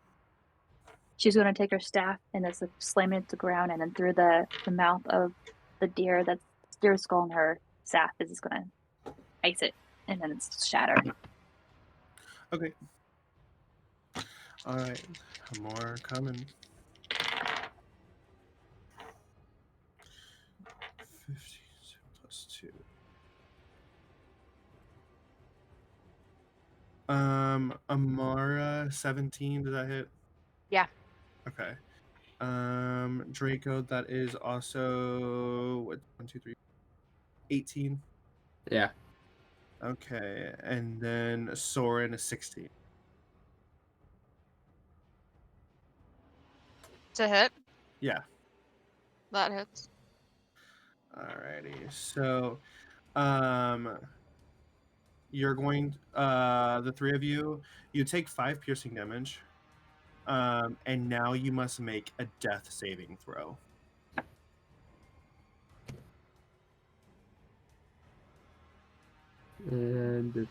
She's going to take her staff and just slam it to the ground, and then through the mouth of the deer skull in her staff is just going to ice it, and then it's shattered. Okay. Alright. More coming. 15 plus 2. Amara 17, does that hit? Yeah. Okay. Draco, that is also what 1, 2, 3, 18. Yeah. Okay, and then Soren is 16. To hit? Yeah. That hits. Alrighty. So you're going the 3 of you take 5 piercing damage. And now you must make a death saving throw. And it's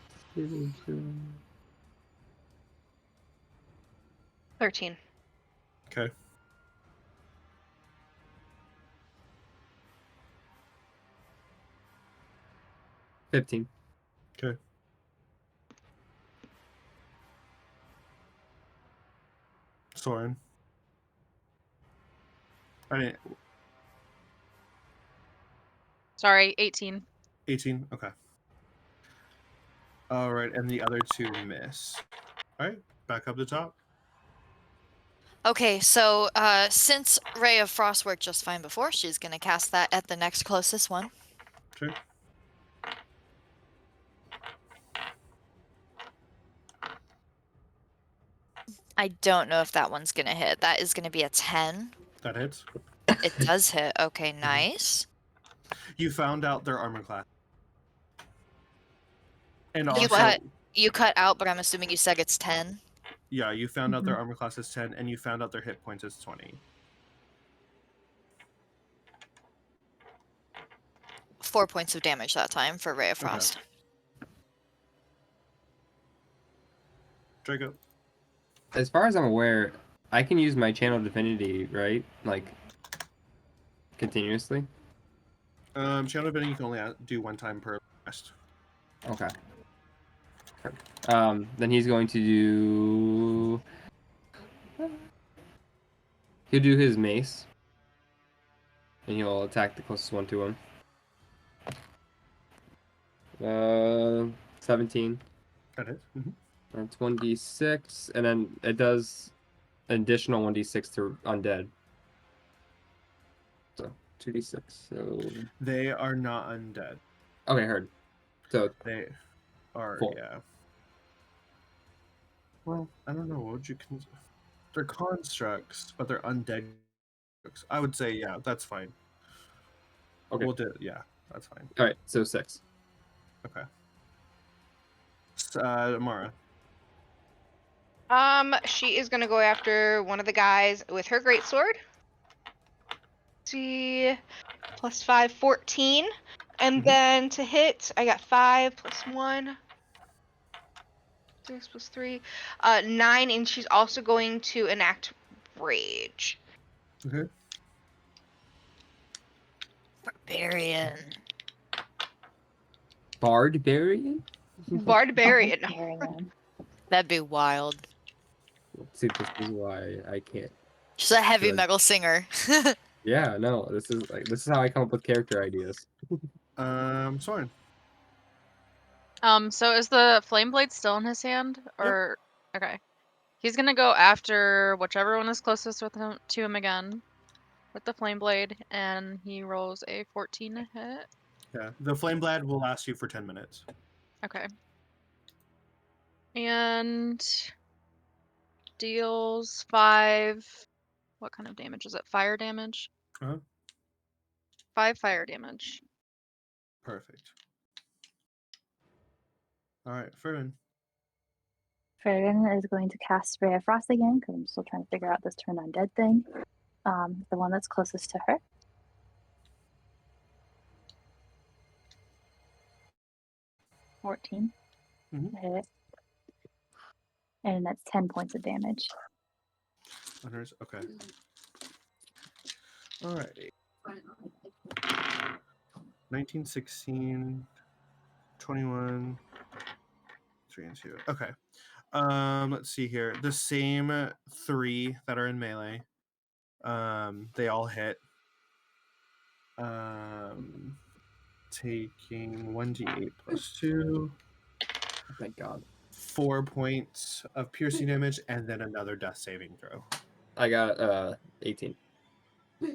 13. Okay. $15. Okay. Soren. I didn't. Sorry, 18. 18. Okay. All right, and the other 2 miss. All right, back up the top. Okay, so since Ray of Frost worked just fine before, she's going to cast that at the next closest one. Sure. I don't know if that one's going to hit. That is going to be a 10. That hits. It does hit. Okay, nice. You found out their armor class. And You also, cut you cut out, but I'm assuming you said it's 10. yeah, you found out their armor class is 10, and you found out their hit points is 20. 4 points of damage that time for Ray of Okay. Frost. Draco. As far as I'm aware, I can use my channel divinity, right? Like continuously. Channel Divinity you can only do one time per rest. Okay. Then he's going to do. He'll do his mace, and he'll attack the closest one to him. 17. That is. Mm-hmm. That's 1d6, and then it does an additional 1d6 to undead. So 2d6. So They are not undead. okay, heard. So They are, 4. yeah. Well, I don't know. What would you consider? They're constructs, but they're undead. I would say, yeah, that's fine. Okay. We'll do, yeah, that's fine. All right, so 6. Okay. Amara. She is gonna go after one of the guys with her greatsword. See, +5, 14. And Mhm. then to hit, I got 5 + 1. 6 + 3. 9, and she's also going to enact Rage. Okay. Barbarian. Barbarian? Barbarian. Barbarian. That'd be wild. See, this is why I can't. She's a heavy Good. metal singer. Yeah, no, this is how I come up with character ideas. Soren. So is the flame blade still in his hand, or okay? He's gonna go after whichever one is closest with him to him again, with the flame blade, and he rolls a 14 to hit. Yeah, the Flame Blade will last you for 10 minutes. Okay. And deals 5. What kind of damage is it? Fire damage. Uh-huh. 5 fire damage. Perfect. All right, Frieren. Frieren is going to cast Ray of Frost again because I'm still trying to figure out this turn undead thing. The one that's closest to her. $14. Mhm. Hit it. And that's 10 points of damage. Okay. All right. 19, 16, 21, 3 and 2. Okay. Let's see here. The same 3 that are in melee. They all hit. Taking 1d8 + 2. Thank God. 4 points of piercing damage, and then another death saving throw. I got 18.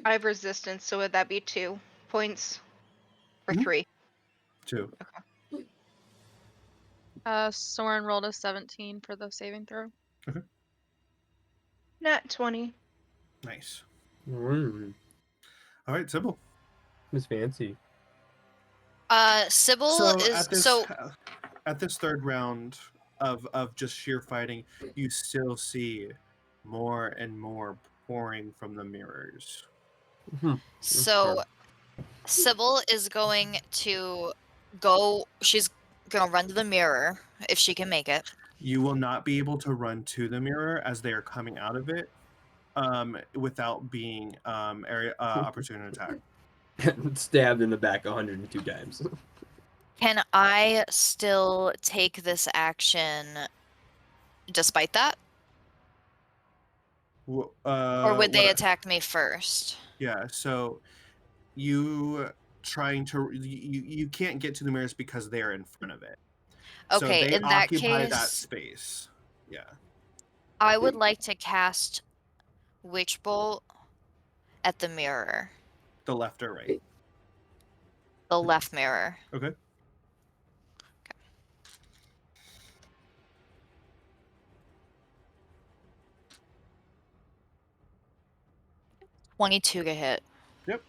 I have resistance, so would that be 2 points or Mhm. 3? 2. Soren rolled a 17 for the saving throw. Nat 20. Nice. Mm, All right, Sybil. Miss Fancy. Sybil So is at this third round of just sheer fighting, you still see more and more pouring from the mirrors. So Sybil is going to go. She's gonna run to the mirror if she can make it. You will not be able to run to the mirror as they are coming out of it, without being area opportunity attack. Stabbed in the back 102 times. Can I still take this action despite that? Or would they attack me first? Yeah, so you you can't get to the mirrors because they are in front of it. So Okay, they in that occupy that case, space. Yeah. I would like to cast Witch Bolt at the mirror, The left or right. the left mirror. Okay. 22 to hit. Yep.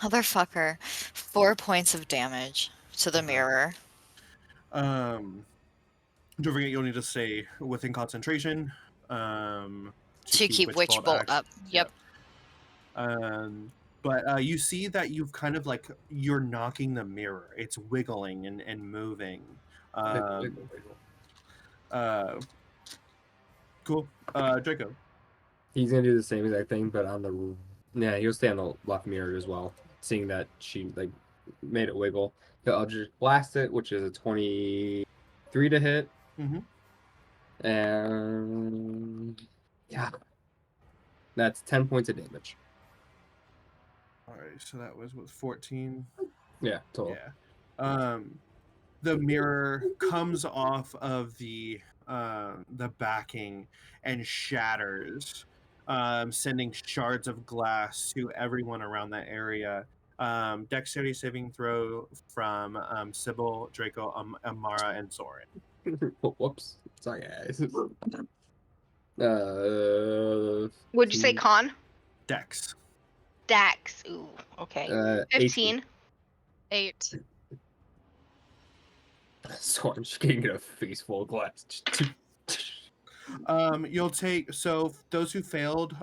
Motherfucker. 4 points of damage to the Okay. mirror. Don't forget you'll need to stay within concentration. To keep Witch Bolt up. Yep. But you see that you've kind of like you're knocking the mirror. It's wiggling and moving. Cool. Draco. He's gonna do the same exact thing, but on the he'll stay on the left mirror as well. Seeing that she like made it wiggle, I'll just blast it, which is a 23 to hit. Mm-hmm. And yeah, that's 10 points of damage. All right, so that was 14. Yeah, total. Yeah. The mirror comes off of the backing and shatters, sending shards of glass to everyone around that area. Dexterity saving throw from Sybil, Draco, Amara, and Soren. Whoops. Sorry, guys. Would you say con? Dex. Dex. Ooh, okay. 15. 8. Soren, she can get a face full of glass. You'll take, so those who failed,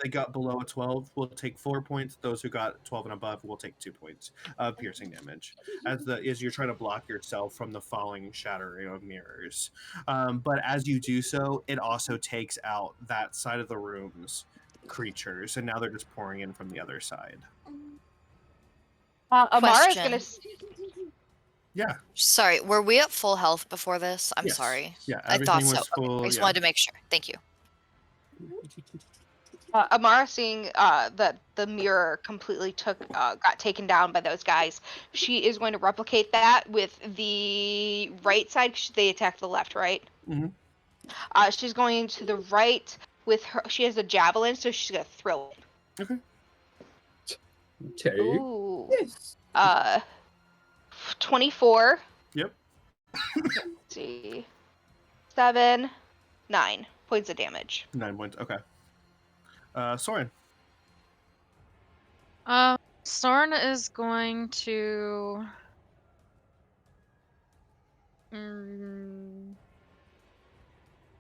they got below a 12 will take 4 points. Those who got 12 and above will take 2 points of piercing damage as you're trying to block yourself from the falling shattering of mirrors. But as you do so, it also takes out that side of the room's creatures, and now they're just pouring in from the other side. Amara's Question. gonna. Yeah. Sorry, were we at full health before this? I'm Yes. sorry. Yeah, I everything thought so. was full. I just Yeah. wanted to make sure. Thank you. Amara, seeing that the mirror completely got taken down by those guys, she is going to replicate that with the right side. 'Cause they attacked the left, right? Mhm. She's going to the right with her. She has a javelin, so she's gonna throw it. Okay. Okay. Ooh. Yes. 24. Yep. Let's see. 7, 9 points of damage. 9 points. Okay. Soren. Soren is going to.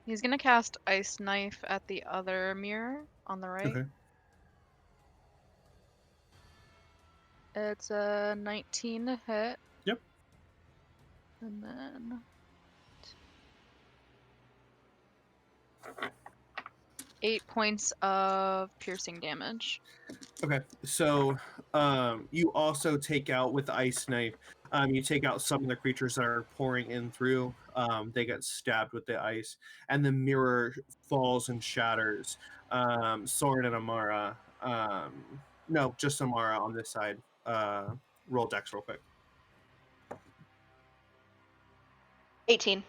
He's gonna cast Ice Knife at the other mirror on the right. Okay. It's a 19 to hit. Yep. And then 8 points of piercing damage. Okay, so you also take out with the ice knife. You take out some of the creatures that are pouring in through. They get stabbed with the ice, and the mirror falls and shatters. Soren and Amara. No, just Amara on this side. Roll dex real quick. 18.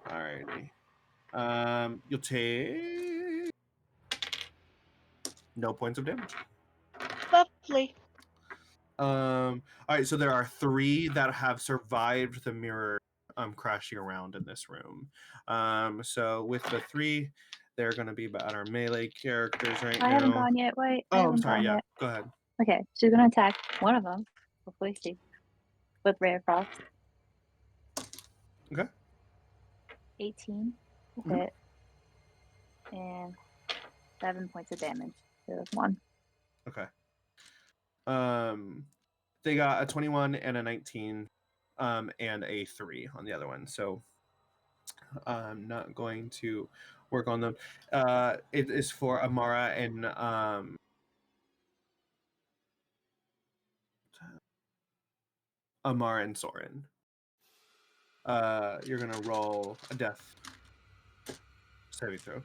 Alrighty. You'll take no points of damage. Lovely. All right, so there are 3 that have survived the mirror crashing around in this room. So with the 3, they're going to be about our melee characters right now. I haven't gone yet. Wait. I Oh, I'm haven't sorry. gone Yeah, yet. go ahead. Okay, she's gonna attack one of them. Hopefully, see with Ray of Frost. Okay. 18 to Mhm. hit, and 7 points of damage to this one. Okay. They got a 21 and a 19, and a 3 on the other one. So I'm not going to work on them. It is for Amara and Soren. You're gonna roll a death saving throw.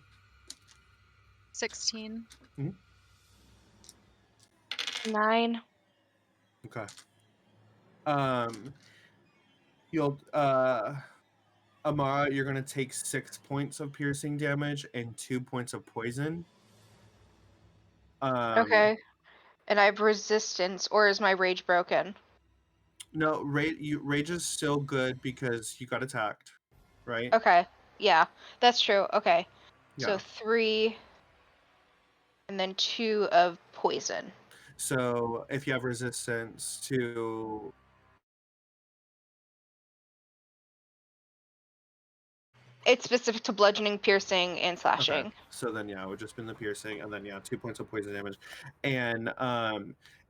16. 9. Okay. You'll Amara, you're gonna take 6 points of piercing damage and 2 points of poison. Okay. And I have resistance, or is my rage broken? No, rage is still good because you got attacked, right? Okay. Yeah, that's true. Okay. Yeah. So 3, and then 2 of poison. So if you have resistance to It's specific to bludgeoning, piercing, and slashing. Okay. So then, yeah, it would just been the piercing, and then 2 points of poison damage, and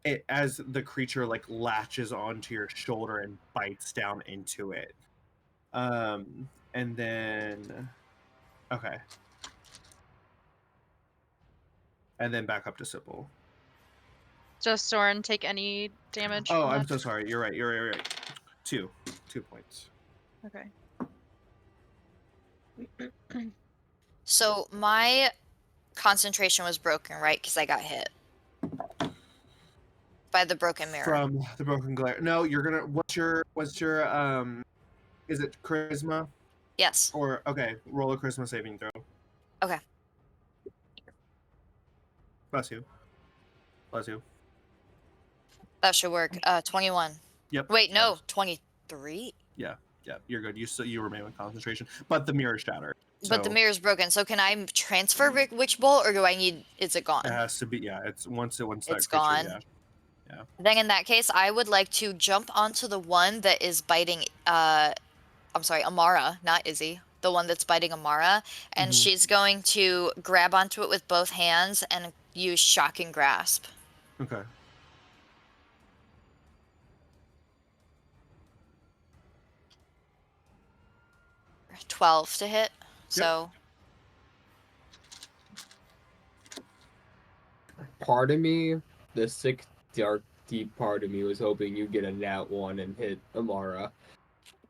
it as the creature like latches onto your shoulder and bites down into it, and then okay, and then back up to Sybil. Does Soren take any damage Oh, from I'm that? so sorry. You're right. You're right. 2 points. Okay. So my concentration was broken, right? Because I got hit by the broken mirror. From the broken glare. No, you're gonna. What's your is it charisma? Yes. Or okay, roll a charisma saving throw. Okay. Bless you. Bless you. That should work. 21. Yep. Wait, no, 23. Yeah, you're good. You remain with concentration, but the mirror shattered. But the So mirror's broken. So can I transfer Witch Bolt, or do I need? Is it gone? it has to be. Yeah, it's once that It's creature. gone. Yeah. Then in that case, I would like to jump onto the one that is biting. I'm sorry, Amara, not Izzy. The one that's biting Amara, and Mhm. she's going to grab onto it with both hands and use shocking grasp. Okay. Yeah. 12 to hit. So Part of me, the sick, dark, deep part of me was hoping you'd get a nat 1 and hit Amara.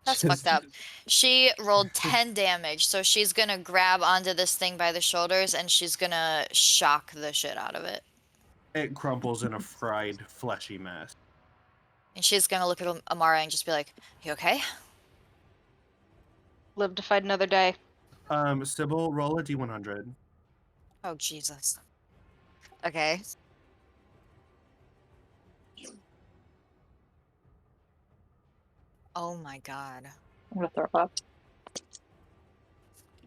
that's fucked up. She rolled 10 damage, so she's gonna grab onto this thing by the shoulders and she's gonna shock the shit out of it. It crumples in a fried, fleshy mess. And she's gonna look at Amara and just be like, "You okay?" Live to fight another day. Sybil, roll a d100. Oh Jesus. Okay. Oh my god. I'm gonna throw up.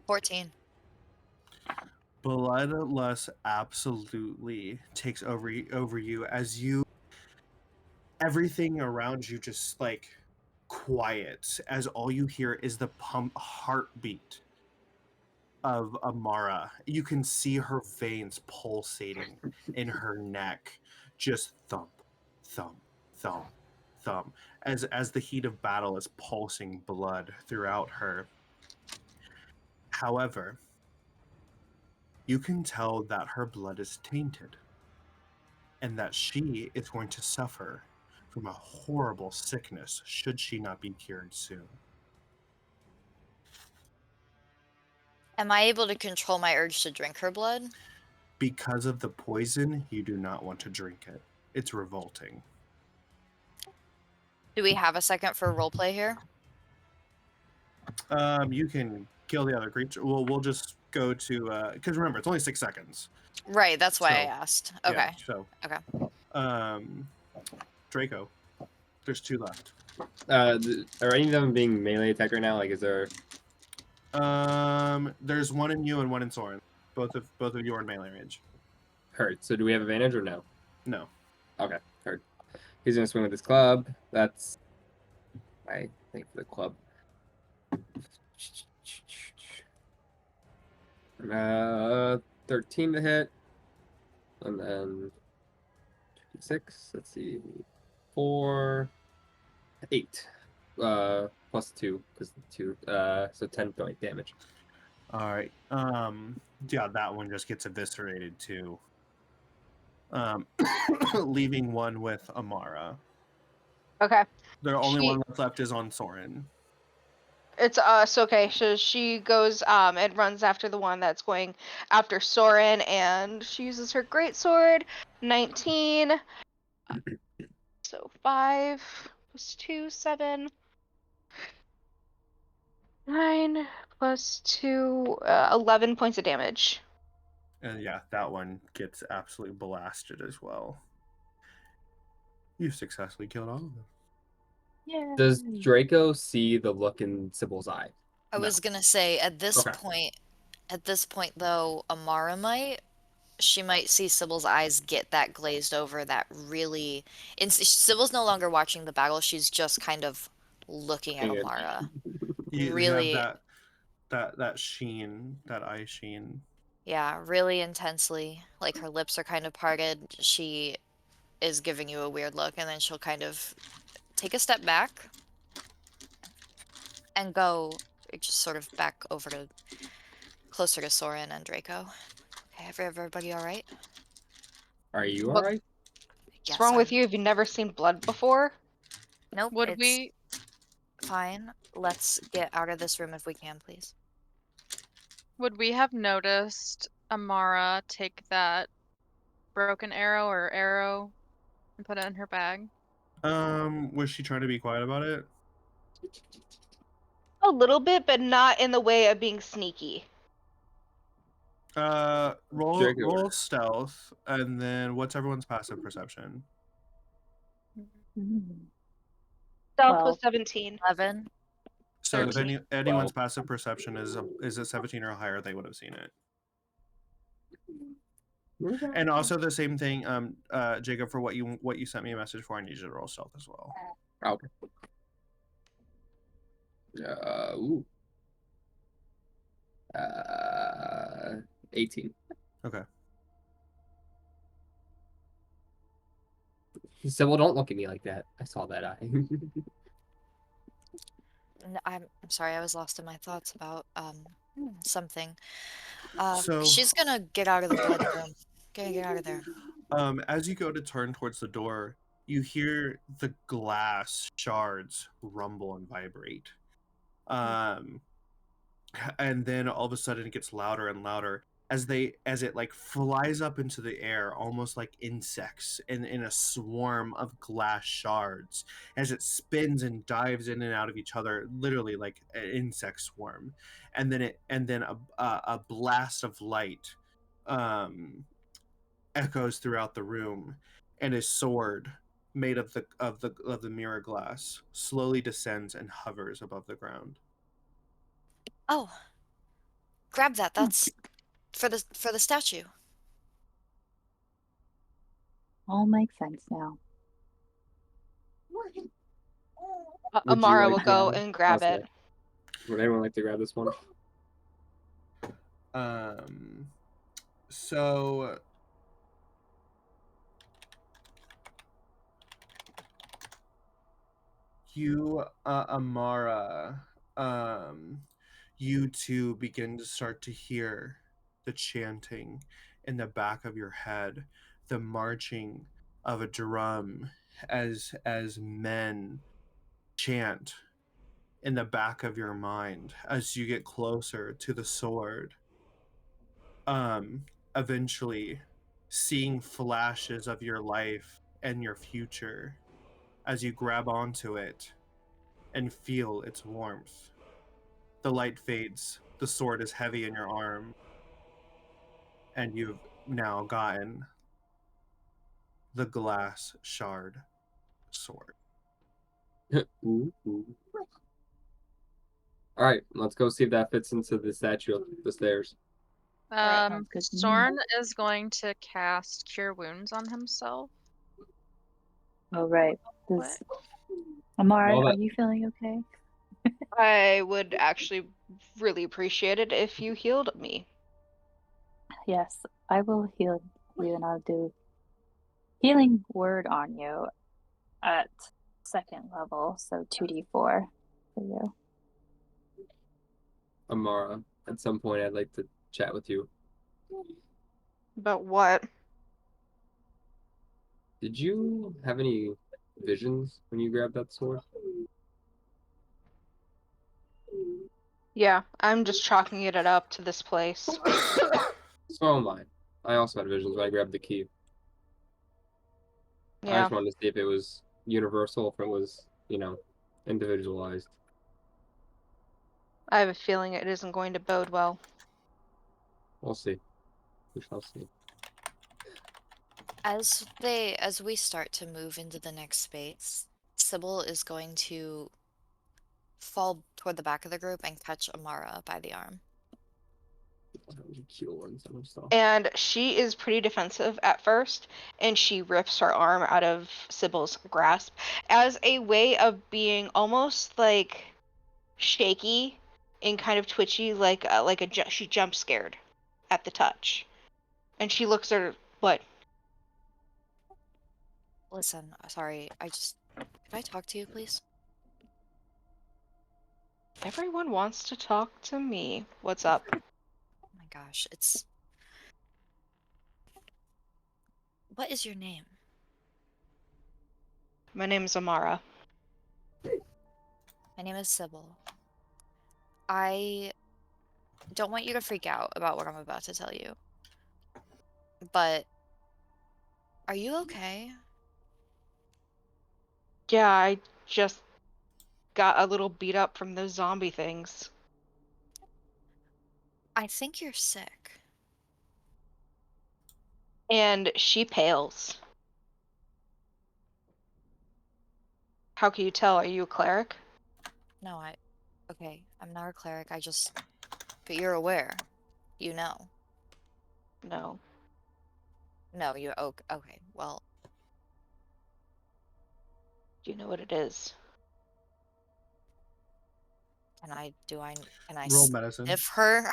14. Bloodlust absolutely takes over you as everything around you just like quiets as all you hear is the heartbeat of Amara. You can see her veins pulsating in her neck, just thump, thump, thump, thump, as the heat of battle is pulsing blood throughout her. However, you can tell that her blood is tainted, and that she is going to suffer from a horrible sickness should she not be cured soon. Am I able to control my urge to drink her blood? Because of the poison, you do not want to drink it. It's revolting. Do we have a second for roleplay here? You can kill the other creature. We'll just go to because remember it's only 6 seconds. Right, that's why I So, asked. Yeah, Okay. so Okay. Draco, there's 2 left. Are any of them being melee attacked right now? Like, is there? There's one in you and one in Soren. Both of you are in melee range. Hurt. So do we have advantage or no? No. Okay, hurt. He's gonna swing with his club. That's I think for the club. 13 to hit, and then 6. Let's see, 4, 8, plus 2 because 2. So 10 point damage. All right. Yeah, that one just gets eviscerated too. Leaving one with Amara. Okay. The only one that's left is on Soren. It's okay. So she goes and runs after the one that's going after Soren, and she uses her great sword. 19. So 5 plus 2, 7. 9 plus 2, 11 points of damage. And yeah, that one gets absolutely blasted as well. You've successfully killed all of them. Yeah. Does Draco see the look in Sybil's eye? I No. was gonna say at this Okay. point though, Amara might. she might see Sybil's eyes get that glazed over, that really. Sybil's no longer watching the battle. She's just kind of looking at Hang it. Amara. You have Really, that sheen, that eye sheen. yeah, really intensely. Like her lips are kind of parted. She is giving you a weird look, and then she'll kind of take a step back and go just sort of back over to closer to Soren and Draco. Okay, everybody all right? Are you What- alright? What's Yes, wrong with I'm. you? Have you never seen blood before? Nope, Would it's we fine. Let's get out of this room if we can, please. have noticed Amara take that broken arrow and put it in her bag? Was she trying to be quiet about it? A little bit, but not in the way of being sneaky. Roll Draco. stealth, and then what's everyone's passive perception? Mm. Stealth Well, was 17. 11. So if 13. anyone's passive perception is a 17 or higher, they would have seen it. And also the same thing, Jacob, for what you sent me a message for, I need you to roll stealth as well. Okay. Ooh. 18. Okay. Sybil, don't look at me like that. I saw that eye. I'm sorry, I was lost in my thoughts about something. So- She's gonna get out of the blood room. Get out of there. As you go to turn towards the door, you hear the glass shards rumble and vibrate. And then all of a sudden it gets louder and louder as it like flies up into the air, almost like insects in a swarm of glass shards, as it spins and dives in and out of each other, literally like an insect swarm. And then a blast of light echoes throughout the room, and a sword made of the mirror glass slowly descends and hovers above the ground. Oh, grab that. That's for the statue. all makes sense now. Would you Amara like will to- go and grab I'll it. Would anyone like to grab this one? So you, Amara, you two begin to start to hear the chanting in the back of your head, the marching of a drum as men chant in the back of your mind as you get closer to the sword. Eventually seeing flashes of your life and your future as you grab onto it and feel its warmth. The light fades, the sword is heavy in your arm, and you've now gotten the glass shard sword. Ooh. Alright, let's go see if that fits into the statue up the stairs. Alright, sounds good to me. Soren is going to cast Cure Wounds on himself. Oh, right. What? Amara, Well, are that- you feeling okay? I would actually really appreciate it if you healed me. Yes, I will heal you and I'll do healing word on you at 2nd level, so 2d4 for you. Amara, at some point I'd like to chat with you. But what? Did you have any visions when you grabbed that sword? Yeah, I'm just chalking it up to this place. So am I. I also had visions when I grabbed the key. I Yeah, just wanted to see if it was universal, if it was, individualized. I have a feeling it isn't going to bode well. We'll see. We shall see. As we start to move into the next space, Sybil is going to fall toward the back of the group and catch Amara by the arm. Cute ones and stuff. And she is pretty defensive at first, and she rips her arm out of Sybil's grasp as a way of being almost like shaky and kind of twitchy, she jump scared at the touch. And she looks at her, what? Listen, sorry, could I talk to you, please? Everyone wants to talk to me. What's up? Oh my gosh, what is your name? My name's Amara. My name is Sybil. I don't want you to freak out about what I'm about to tell you. But are you okay? Yeah, I just got a little beat up from those zombie things. I think you're sick. And she pales. How can you tell? Are you a cleric? No, okay, I'm not a cleric, but you're aware. You know. No. No, okay, well. Do you know what it is? Can I Roll medicine. sniff her?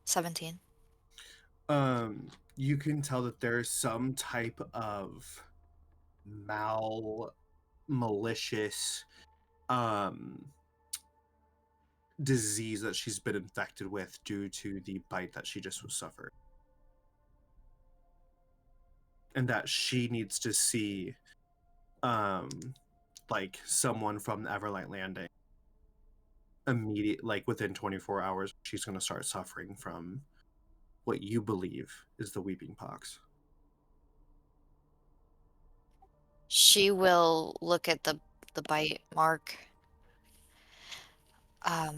17. You can tell that there's some type of malicious disease that she's been infected with due to the bite that she just was suffered. And that she needs to see like someone from the Everlight Landing within 24 hours. She's going to start suffering from what you believe is the weeping pox. She will look at the bite mark. I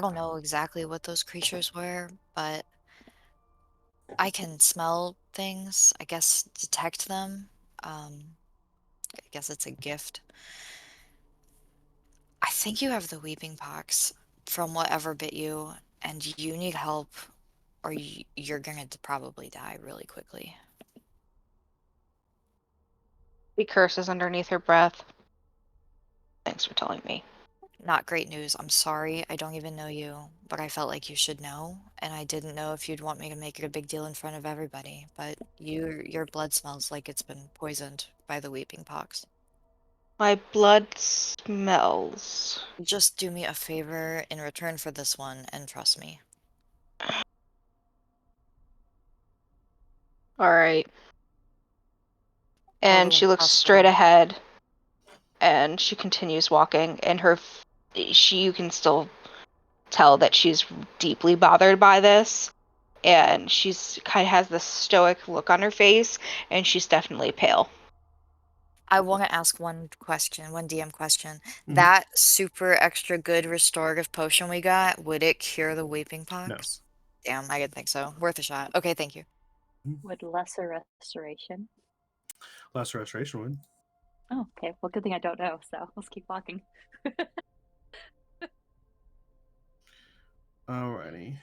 don't know exactly what those creatures were, but I can smell things, I guess detect them. I guess it's a gift. I think you have the weeping pox from whatever bit you, and you need help, or you're going to probably die really quickly. She curses underneath her breath. Thanks for telling me. Not great news. I'm sorry. I don't even know you, but I felt like you should know, and I didn't know if you'd want me to make it a big deal in front of everybody, but your blood smells like it's been poisoned by the weeping pox. My blood smells. Just do me a favor in return for this one, and trust me. Alright. Go And to she a looks straight hospital. ahead, and she continues walking, and you can still tell that she's deeply bothered by this, and she's kind of has this stoic look on her face, and she's definitely pale. I want to ask one DM question. Mhm. That super extra good restorative potion we got, would it cure the weeping pox? Damn, I didn't think so. Worth a shot. Okay, thank you. Would lesser restoration? Lesser restoration would. Oh, okay. Well, good thing I don't know, so let's keep walking. Alrighty.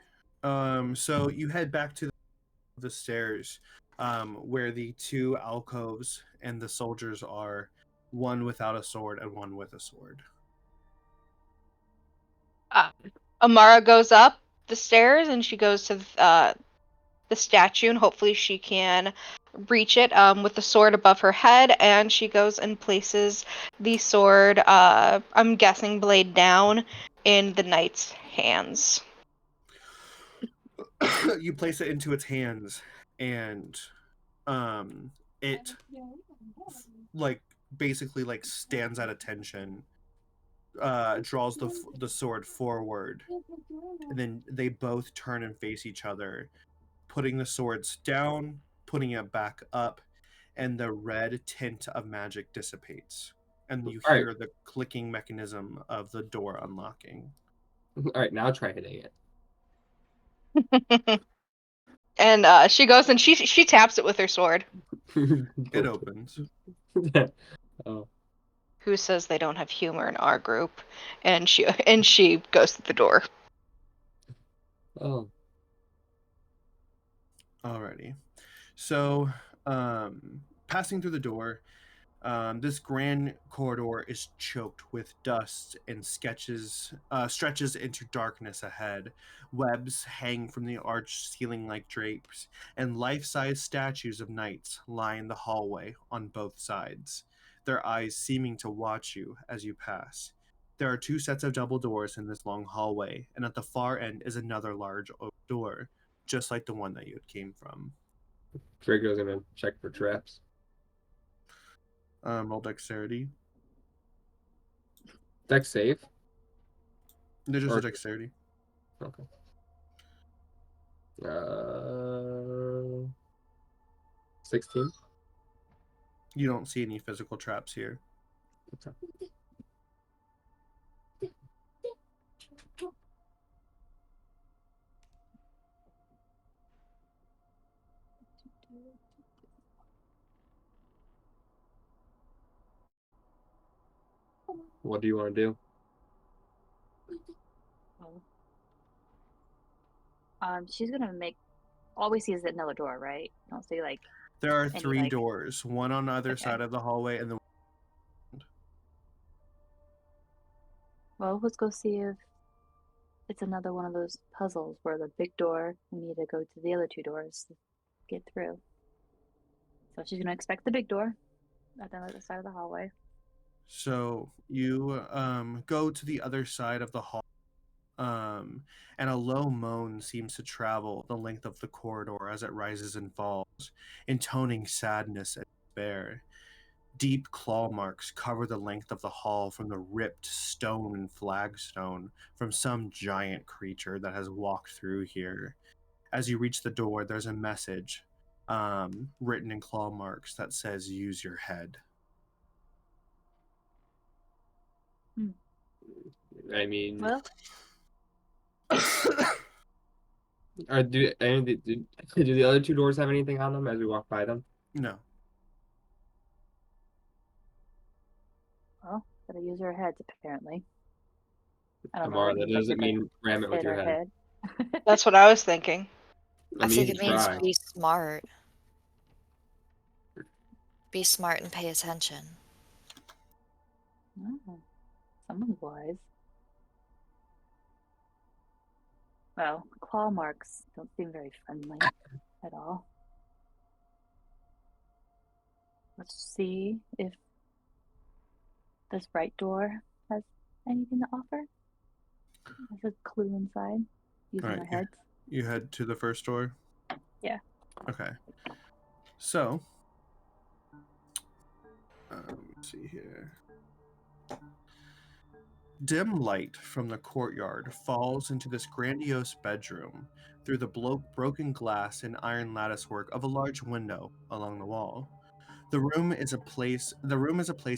So you head back to the stairs, where the two alcoves and the soldiers are, one without a sword and one with a sword. Amara goes up the stairs, and she goes to the statue, and hopefully she can reach it with the sword above her head, and she goes and places the sword, I'm guessing blade down, in the knight's hands. You place it into its hands, and it basically stands at attention, draws the sword forward, and then they both turn and face each other, putting the swords down, putting it back up, and the red tint of magic dissipates. and you All right. hear the clicking mechanism of the door unlocking. All right, now try hitting it. And she goes and she taps it with her sword. It opens. Oh, Who says they don't have humor in our group? And she goes to the door. oh. Alrighty. So, passing through the door, this grand corridor is choked with dust and stretches into darkness ahead. Webs hang from the arched ceiling like drapes, and life-size statues of knights line the hallway on both sides, their eyes seeming to watch you as you pass. There are 2 sets of double doors in this long hallway, and at the far end is another large oak door, just like the one that you came from. Draco's gonna check for traps. Roll dexterity. Dex save. They're just Or- a dexterity. Okay. 16. You don't see any physical traps here. Okay. What do you want to do? She's gonna make. All we see is another door, right? Don't see like. There are Any, 3 doors, one on either Okay. side of the hallway, and then Well, let's go see if it's another one of those puzzles where the big door we need to go to the other 2 doors to get through. So she's gonna expect the big door at the other side of the hallway. so you go to the other side of the hall, and a low moan seems to travel the length of the corridor as it rises and falls, intoning sadness and despair. Deep claw marks cover the length of the hall from the ripped stone and flagstone from some giant creature that has walked through here. As you reach the door, there's a message written in claw marks that says, "Use your head." I mean, Well, or do the other 2 doors have anything on them as we walk by them? No. gotta use our heads apparently. I don't Amara, know. that doesn't mean ram it with hit your our head. head. That's what I was thinking. I I mean, think you it can means try. be smart. Be smart and pay attention. Oh, someone's wise. Well, claw marks don't seem very friendly at all. Let's see if this right door has anything to offer. There's a clue inside. Using All our right, heads. You head to the first door? Yeah. Okay. So, let's see here. Dim light from the courtyard falls into this grandiose bedroom through the broken glass and iron latticework of a large window along the wall. The room is a place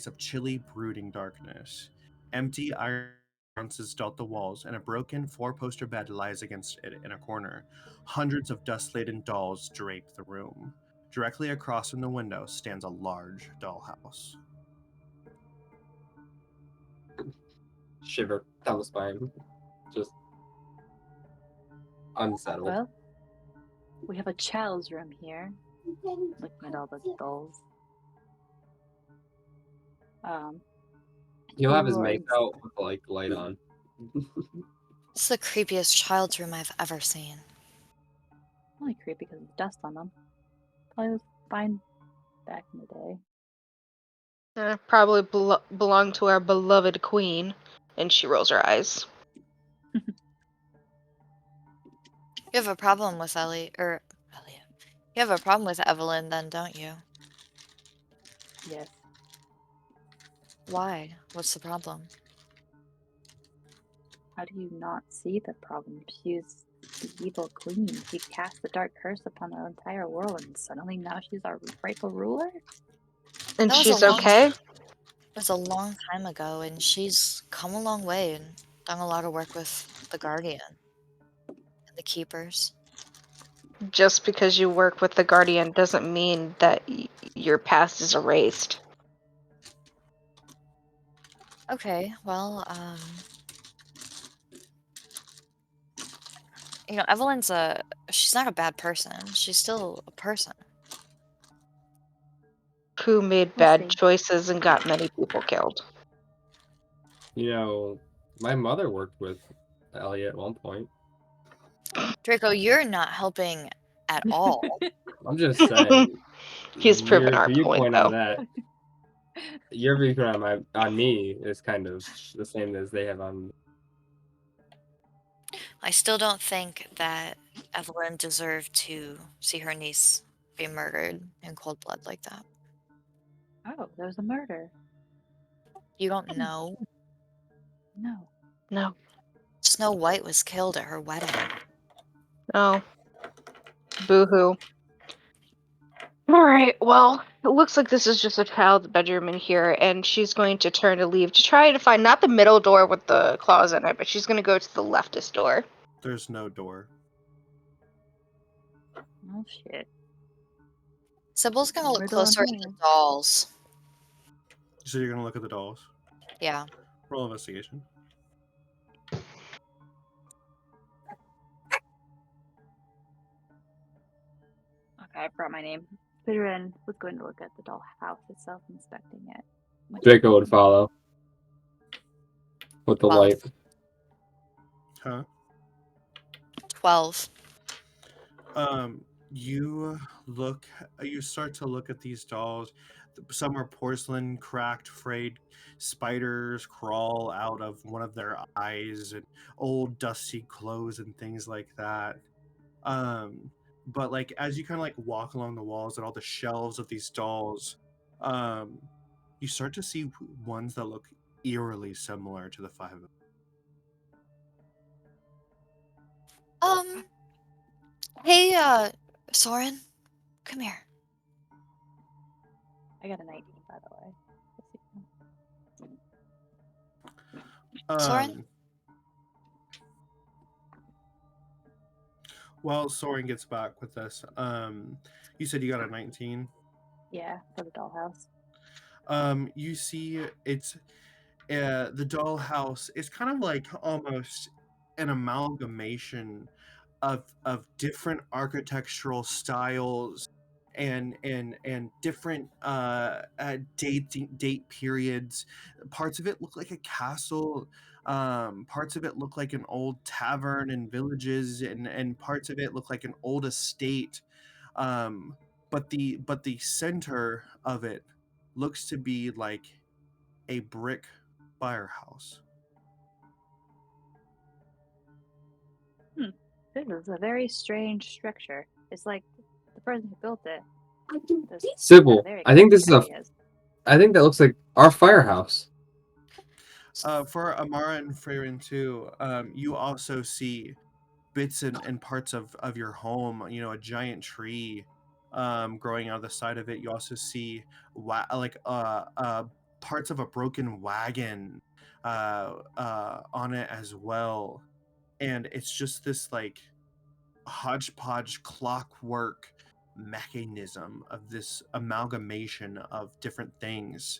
of chilly, brooding darkness. Empty iron sconces dot the walls, and a broken 4-poster bed lies against it in a corner. Hundreds of dust-laden dolls drape the room. Directly across from the window stands a large dollhouse. Shiver down the spine. Just unsettled. Well, we have a child's room here. Looking at all the dolls. He'll have his who are make in- out with like light on. It's the creepiest child's room I've ever seen. Only creepy because of dust on them. Probably was fine back in the day. Probably belong to our beloved queen. And she rolls her eyes. You have a problem with Elliot. You have a problem with Evelyn then, don't you? Yes. Why? What's the problem? How do you not see the problem? She is the evil queen. She cast the dark curse upon the entire world, and suddenly now she's our rightful ruler? And That was she's a long okay? was a long time ago, and she's come a long way and done a lot of work with the Guardian and the Keepers. Just because you work with the Guardian doesn't mean that your past is erased. Okay, well, Evelyn's she's not a bad person. She's still a person. Who made We'll bad see. choices and got many people killed. My mother worked with Eliot at one point. Draco, you're not helping at all. I'm just saying. He's proven Your our point, viewpoint on though. that, your viewpoint on me is kind of the same as they have on. I still don't think that Evelyn deserved to see her niece be murdered in cold blood like that. Oh, there was a murder. You don't know. No. No. Snow White was killed at her wedding. No. Boo-hoo. Alright, well, it looks like this is just a child's bedroom in here, and she's going to turn to leave to try to find not the middle door with the claws in it, but she's going to go to the leftist door. There's no door. Oh shit. Sybil's gonna look Riddle closer at and the Hare. dolls. So you're gonna look at the dolls. Yeah. Roll investigation. Okay, I brought my name. Frieren was going to look at the dollhouse itself, inspecting it. Draco would follow with the 12. light. Huh? 12. You start to look at these dolls. Some are porcelain, cracked, frayed. Spiders crawl out of one of their eyes, and old dusty clothes and things like that. But like as you kind of like walk along the walls and all the shelves of these dolls, you start to see ones that look eerily similar to the five of them. Hey, Soren, come here. I got a 19, by the way. Soren? While Soren gets back with this, you said you got a 19. Yeah, for the dollhouse. You see, it's the dollhouse. It's kind of like almost an amalgamation of different architectural styles and different date periods. Parts of it look like a castle. Parts of it look like an old tavern and villages, and parts of it look like an old estate. But the center of it looks to be like a brick firehouse. This is a very strange structure. It's like the person who built it. Sybil, I think this is I think that looks like our firehouse. For Amara and Frieren too, you also see bits and parts of your home. A giant tree growing out of the side of it. You also see parts of a broken wagon on it as well. And it's just this like hodgepodge clockwork mechanism of this amalgamation of different things.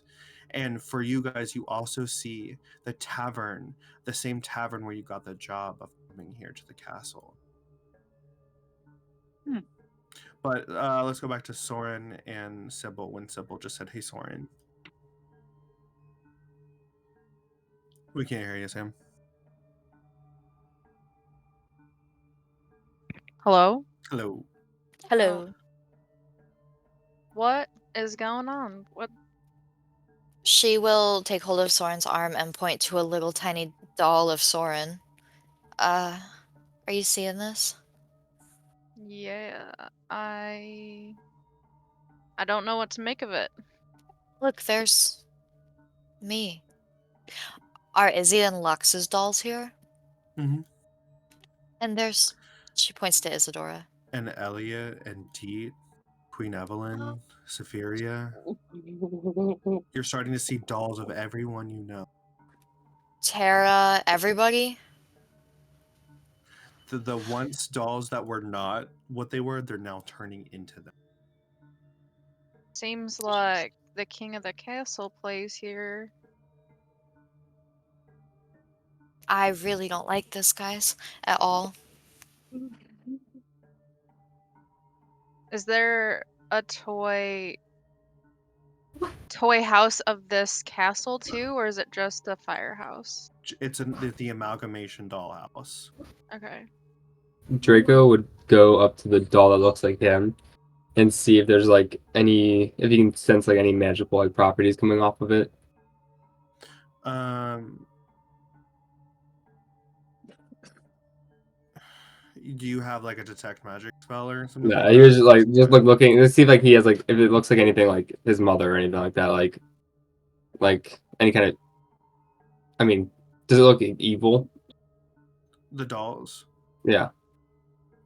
And for you guys, you also see the tavern, the same tavern where you got the job of coming here to the castle. But let's go back to Soren and Sybil when Sybil just said, "Hey, Soren." We can't hear you, Sam. Hello? Hello. Hello. What is going on? What? She will take hold of Soren's arm and point to a little tiny doll of Soren. Are you seeing this? Yeah, I don't know what to make of it. Look, there's me. Are Izzy and Lux's dolls here? Mm-hmm. And she points to Isadora. And Eliot and Teet. Queen Evelyn, Sephiria. You're starting to see dolls of everyone you know. Tara, everybody? The once dolls that were not what they were, they're now turning into them. Seems like the king of the castle plays here. I really don't like this, guys, at all. Is there a toy house of this castle too, or is it just a firehouse? It's the amalgamation dollhouse. Okay. Draco would go up to the doll that looks like him and see if there's like if you can sense like any magical like properties coming off of it. Do you have like a detect magic spell or something? Yeah, he was just like looking to see if like he has like if it looks like anything like his mother or anything like that, like any kind of. I mean, does it look evil? The dolls. Yeah.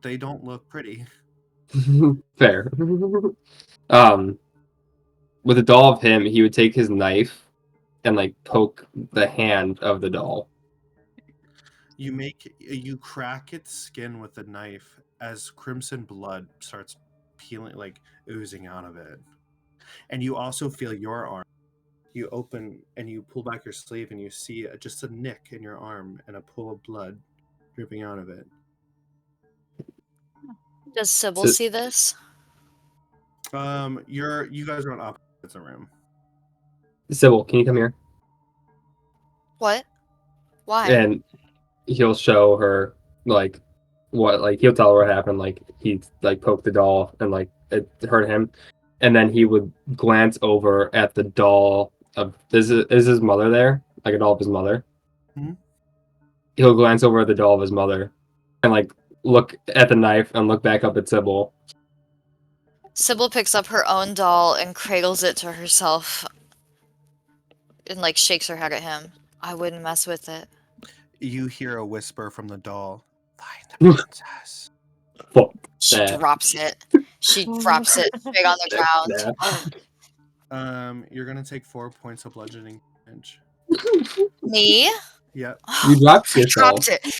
They don't look pretty. Fair. With a doll of him, he would take his knife and like poke the hand of the doll. You crack its skin with a knife as crimson blood starts peeling, like oozing out of it. And you also feel your arm. You open and you pull back your sleeve and you see just a nick in your arm and a pool of blood dripping out of it. Does Sybil So- see this? You guys are on opposites of the room. Sybil, can you come here? What? Why? And he'll show her like he'll tell her what happened. Like he like poked the doll and like it hurt him, and then he would glance over at the doll of is his mother there, like a doll of his mother. Mhm. He'll glance over at the doll of his mother, and like look at the knife and look back up at Sybil. Sybil picks up her own doll and cradles it to herself and like shakes her head at him. I wouldn't mess with it. You hear a whisper from the doll. Find the princess. Fuck She that. drops it. She drops it big on the ground. You're gonna take 4 points of bludgeoning damage. Me? Yep. You dropped I yourself. dropped it.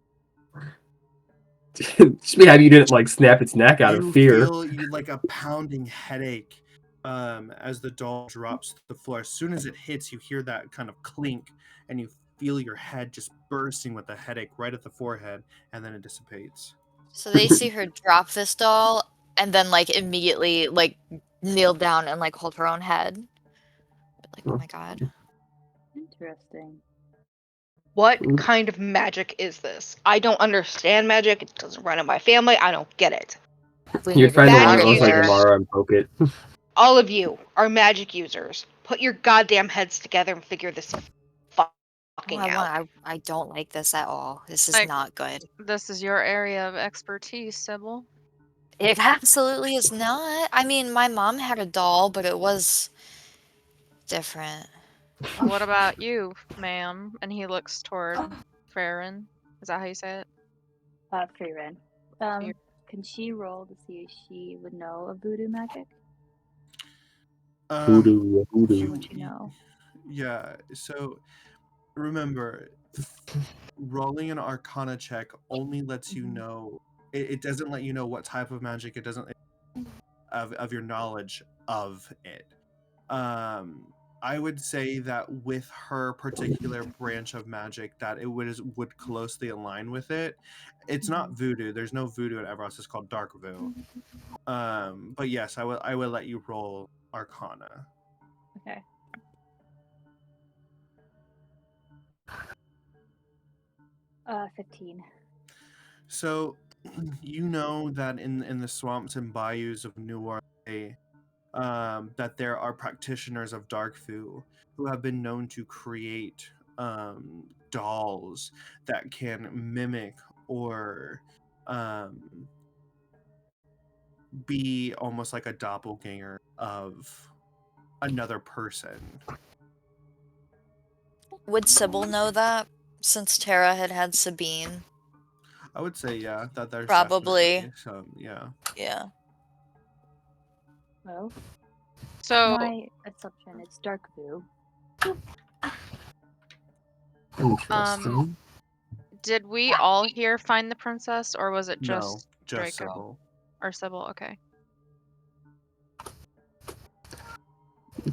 Just be happy you didn't like snap its neck out of fear. Feel like a pounding headache as the doll drops to the floor. As soon as it hits, you hear that kind of clink, and you feel your head just bursting with a headache right at the forehead, and then it dissipates. So they see her drop this doll and then like immediately like kneel down and like hold her own head. Like, oh my god. Interesting. What kind of magic is this? I don't understand magic. It doesn't run in my family. I don't get it. You'd find the one that Magic looks like users. Amara and poke it. All of you are magic users. Put your goddamn heads together and figure this fucking out. I don't like this at all. This is Like- not good. This is your area of expertise, Sybil. It absolutely is not. I mean, my mom had a doll, but it was different. What about you, ma'am? And he looks toward Frieren. Is that how you say it? Frieren. Frieren. Can she roll to see if she would know of voodoo magic? Voodoo. Would you know? Yeah, so remember, rolling an arcana check only lets you know, it doesn't let you know what type of magic, it doesn't of your knowledge of it. I would say that with her particular branch of magic, that it would closely align with it. It's not voodoo. There's no voodoo in Everas. It's called Darkvoo. But yes, I will let you roll Arcana. Okay. Uh, 15. So you know that in the swamps and bayous of New Orleans, that there are practitioners of Darkvoo who have been known to create dolls that can mimic or be almost like a doppelganger of another person. Would Sybil know that since Tara had Sabine? I would say, yeah, that there's Probably. definitely some, yeah. Yeah. Well, So, my assumption is Darkvoo. Interesting. did we all here find the princess, or was it No, just just Draco Sybil. or Sybil? Okay.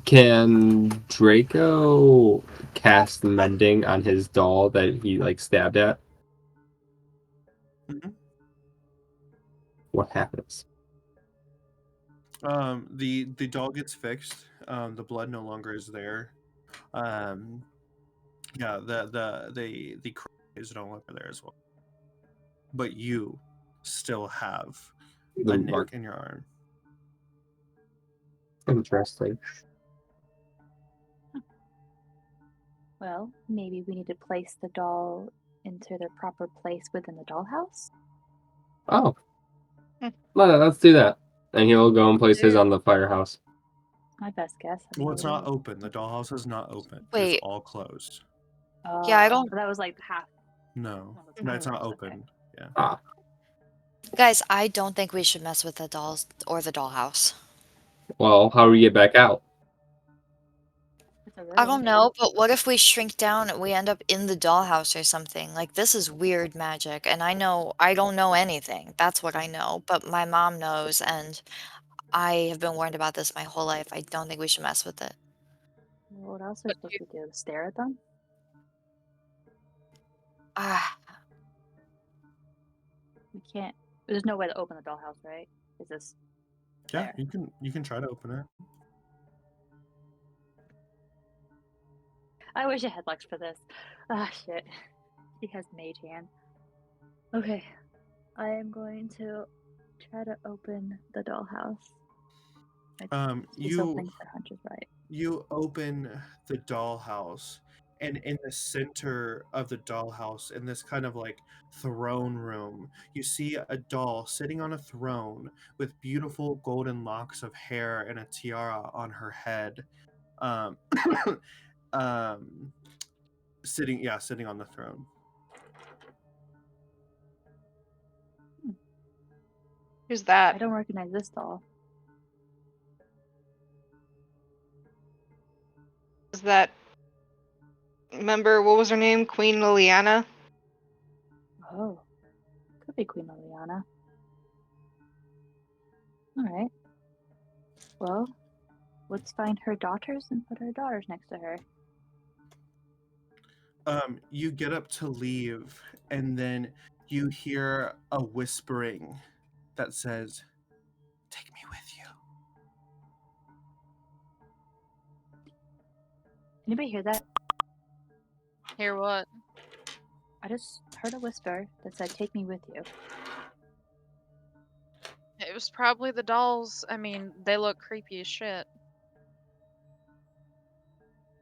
Can Draco cast mending on his doll that he like stabbed at? Mhm. What happens? The doll gets fixed. The blood no longer is there. Yeah, the cry is no longer there as well. But you still have The a mark. nick in your arm. Interesting. Well, maybe we need to place the doll into their proper place within the dollhouse. Oh. Hmm. Let's do that. And he'll go and place his on the firehouse. My best guess. I mean, Well, it's not open. The dollhouse is not open. It's Wait. all closed. Yeah, I don't- That was like half. No, One of the no, it's not dollhouse, okay. open. Yeah. Ah. Guys, I don't think we should mess with the dolls or the dollhouse. Well, how do we get back out? It's a riddle. I don't know, but what if we shrink down and we end up in the dollhouse or something? Like, this is weird magic, and I don't know anything. That's what I know, but my mom knows, and I have been warned about this my whole life. I don't think we should mess with it. Well, what else are we But supposed to do? Stare at them? Ah, We can't. There's no way to open the dollhouse, right? Is this? Yeah, There. you can try to open it. I wish I had Lex for this. Ah, shit. He has mage hand. Okay. I am going to try to open the dollhouse. He's opening for Hunter's right. You open the dollhouse, and in the center of the dollhouse, in this kind of like throne room, you see a doll sitting on a throne with beautiful golden locks of hair and a tiara on her head. Um, sitting on the throne. Who's I that? don't recognize this doll. Is that? Remember what was her name? Queen Liliana. Oh. Could be Queen Liliana. Alright. Well, let's find her daughters and put her daughters next to her. You get up to leave, and then you hear a whispering that says, "Take me with you." Anybody hear that? Hear what? I just heard a whisper that said, "Take me with you." It was probably the dolls. I mean, they look creepy as shit.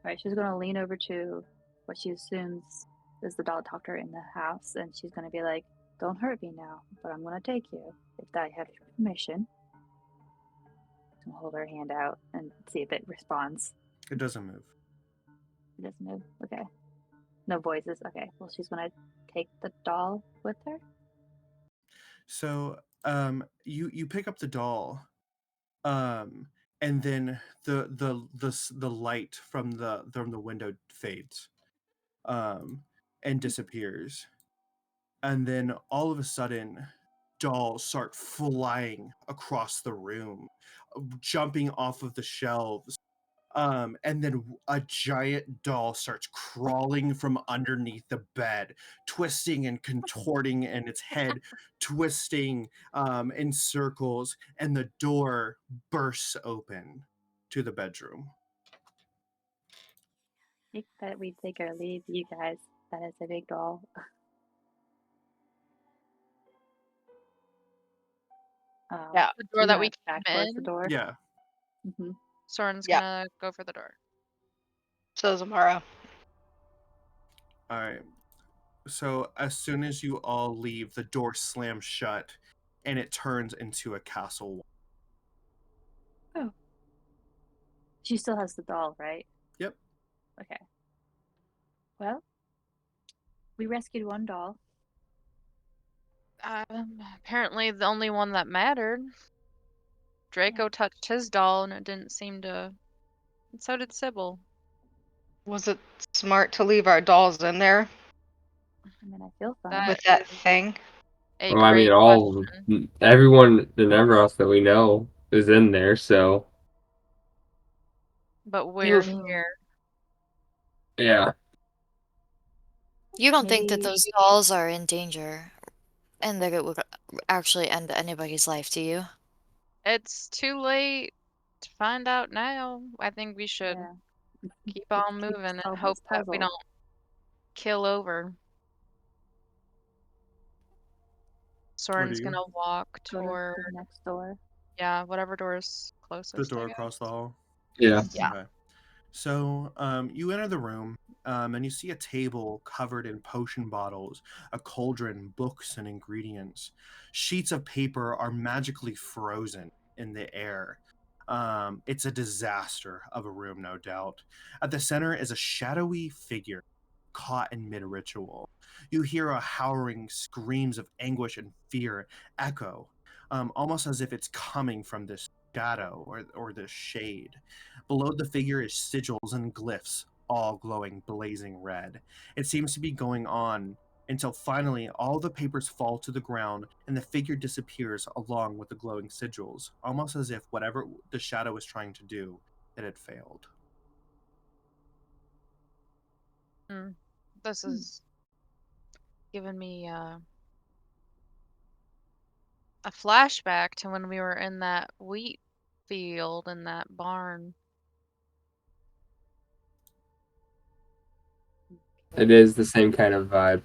Right, she's gonna lean over to what she assumes is the doll doctor in the house, and she's gonna be like, "Don't hurt me now, but I'm gonna take you if I have your permission." I'm gonna hold her hand out and see if it responds. It doesn't move. It doesn't move. Okay. No voices. Okay. Well, she's gonna take the doll with her. So, you pick up the doll, and then the light from the window fades, and disappears, and then all of a sudden, dolls start flying across the room, jumping off of the shelves. And then a giant doll starts crawling from underneath the bed, twisting and contorting, and its head twisting in circles, and the door bursts open to the bedroom. I think that we take our leave, you guys. That is a big doll. Yeah. The door that we Yuna back came towards the in. door. Yeah. Mm-hmm. Soren's Yeah. gonna go for the door. So is Amara. All right. So as soon as you all leave, the door slams shut, and it turns into a castle. Oh. She still has the doll, right? Yep. Okay. Well, we rescued one doll. Apparently the only one that mattered. Draco touched his doll and it didn't seem to. And so did Sybil. Was it smart to leave our dolls in there I mean, I feel fine. That with that is thing? a Well, I great mean, question. everyone in Everas that we know is in there, so But we're I mean, here. yeah. You don't think that maybe those dolls are in danger and that it would actually end anybody's life, do you? It's too late to find out now. I think we should yeah. keep on Keep moving and solve hope this that we puzzle. don't kill over. Soren's you? gonna walk Go to toward, the next door. yeah, whatever door's The closest, I door guess. across the hall. Yeah. Yeah. Okay. So you enter the room and you see a table covered in potion bottles, a cauldron, books, and ingredients. Sheets of paper are magically frozen in the air. It's a disaster of a room, no doubt. At the center is a shadowy figure caught in mid ritual. You hear a howling screams of anguish and fear echo, almost as if it's coming from this shadow or this shade. Below the figure is sigils and glyphs, all glowing blazing red. It seems to be going on until finally all the papers fall to the ground and the figure disappears along with the glowing sigils, almost as if whatever the shadow was trying to do, it had failed. This is giving me a flashback to when we were in that wheat field in that barn. It is the same kind of vibe.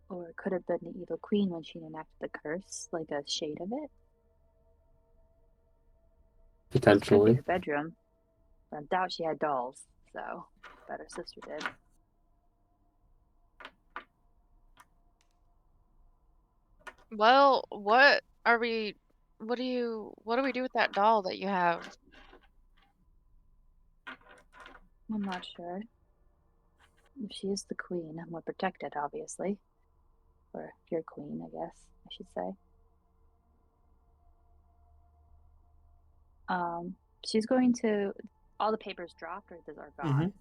Or it could have been the evil queen when she enacted the curse, like a shade of it. This could be Potentially. her bedroom. But I doubt she had dolls, so bet her sister did. Well, what do we do with that doll that you have? I'm not sure. If she is the queen, we're protected, obviously. Or your queen, I guess I should say. She's going to. All the papers dropped, or are gone.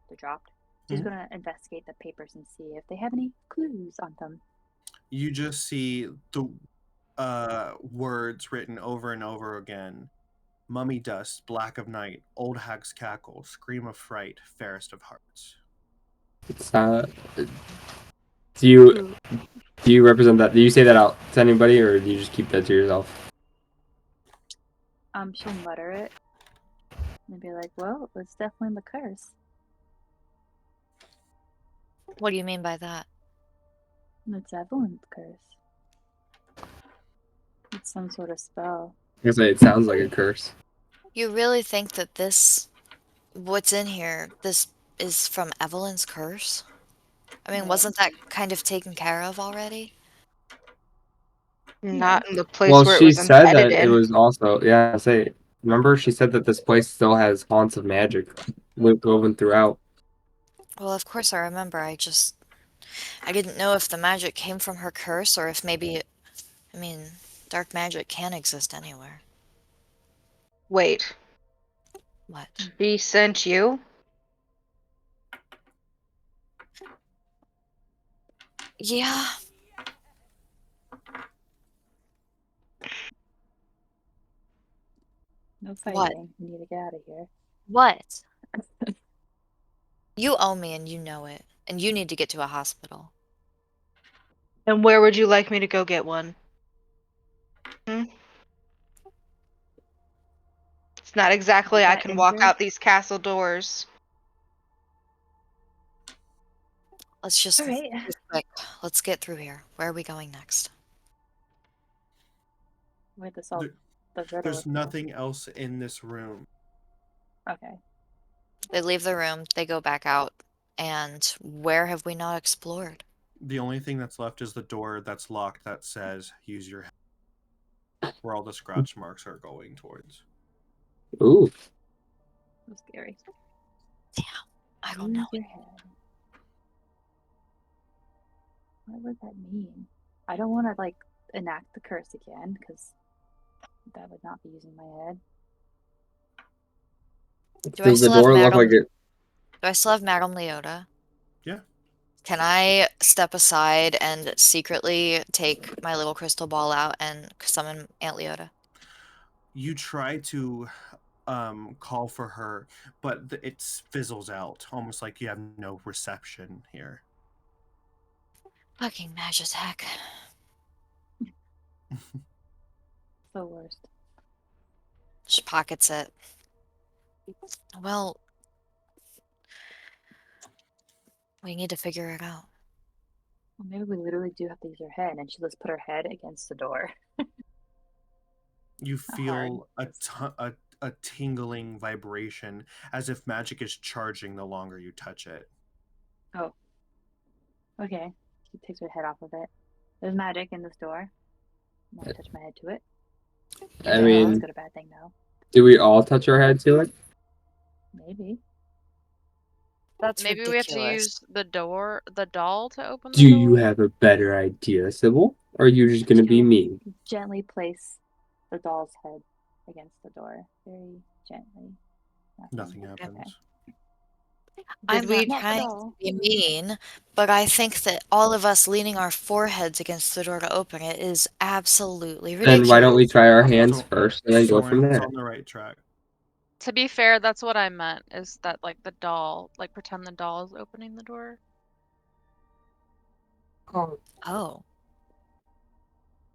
They're dropped. She's going to investigate the papers and see if they have any clues on them. You just see the words written over and over again. Mummy dust, black of night, old hag's cackle, scream of fright, fairest of hearts. It's do you represent that? Do you say that out to anybody, or do you just keep that to yourself? She'll mutter it and be like, "Well, it's definitely the curse." What do you mean by that? It's Evelyn's curse. It's some sort of spell. I guess it sounds like a curse. You really think that what's in here, this is from Evelyn's curse? I mean, Right. wasn't that kind of taken care of already? Not in the place Well, where it she was said that embedded it in. was also remember she said that this place still has haunts of magic woven throughout. Well, of course I remember. I didn't know if the magic came from her curse or if maybe, I mean, dark magic can exist anywhere. Wait, What? she sent you? Yeah. No What? fighting. We need to get out of here. What? You owe me and you know it. And you need to get to a hospital. And where would you like me to go get one? It's not exactly I That can walk injured? out these castle doors. Let's just All right. move quick. Let's get through here. Where are we going next? We have to solve the riddle. There's nothing else in this room. Okay. They leave the room, they go back out, and where have we not explored? The only thing that's left is the door that's locked that says use your head, where all the scratch marks are going towards. Ooh. So scary. Damn, I don't know. Use your head. What would that mean? I don't want to enact the curse again because That would not be using my head. Do I Does the still have door look Madame? like it? Do I still have Madame Leota? Yeah. Can I step aside and secretly take my little crystal ball out and summon Aunt Leota? You try to call for her, but it fizzles out, almost like you have no reception here. Fucking Magitech. The worst. She pockets it. Well, we need to figure it out. Well, maybe we literally do have to use her head, and she just put her head against the door. You feel hard. a tingling vibration, as if magic is charging the longer you touch it. Oh. Okay. She takes her head off of it. There's magic in this door. I'm gonna touch my head to it. I That's mean, good or bad thing, though. do we all touch our head to it? Maybe. That's Maybe we have to use the doll to open the Do door? you have a better idea, Sybil? Or are you just gonna be She'll mean? gently place the doll's head against the door. Very gently. Nothing happens. Okay. I'm we not trying to doll? be mean, but I think that all of us leaning our foreheads against the door to open it is absolutely ridiculous. Then why don't we try our hands So- first and then go from Soren's there? on the right track. To be fair, that's what I meant, is that like the doll, like pretend the doll is opening the door. Oh.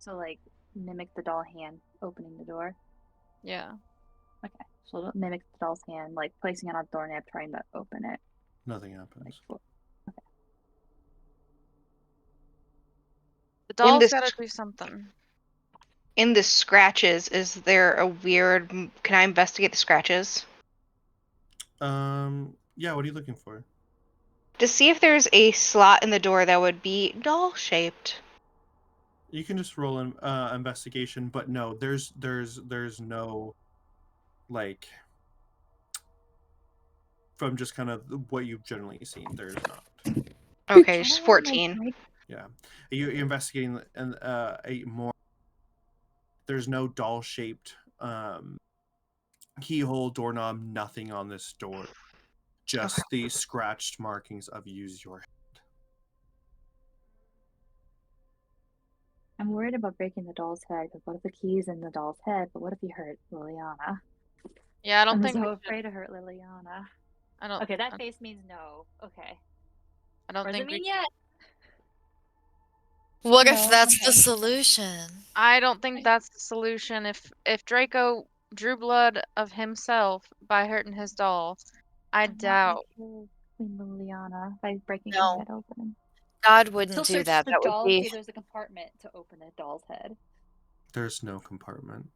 So, like, mimic the doll hand opening the door. Yeah. Okay. So, mimic the doll's hand, like placing it on a doorknob, trying to open it. Nothing happens. The doll's this- gotta do something. In the scratches, is there a weird? Can I investigate the scratches Yeah, what are you looking for? to see if there's a slot in the door that would be doll shaped? You can just roll an investigation, but no, there's no, like, from just kind of what you've generally seen, there's not. Okay, just 14. Yeah, you're investigating and a more. There's no doll shaped keyhole, doorknob, nothing on this door. Just the scratched markings of use your head. I'm worried about breaking the doll's head, because what if the key's in the doll's head? But what if you hurt Liliana? Yeah, I don't I'm think so we should- afraid to hurt Liliana. I don't. Okay, that face means no. Okay. I don't What does it think mean we. yet? What if No, that's the okay. solution? I don't think that's the solution. If Draco drew blood of himself by hurting his doll, I I'm not doubt. gonna kill Queen Liliana by breaking No. her head open. God wouldn't Still do search that. the That would doll and see be. if there's a compartment to open a doll's head. There's no compartment.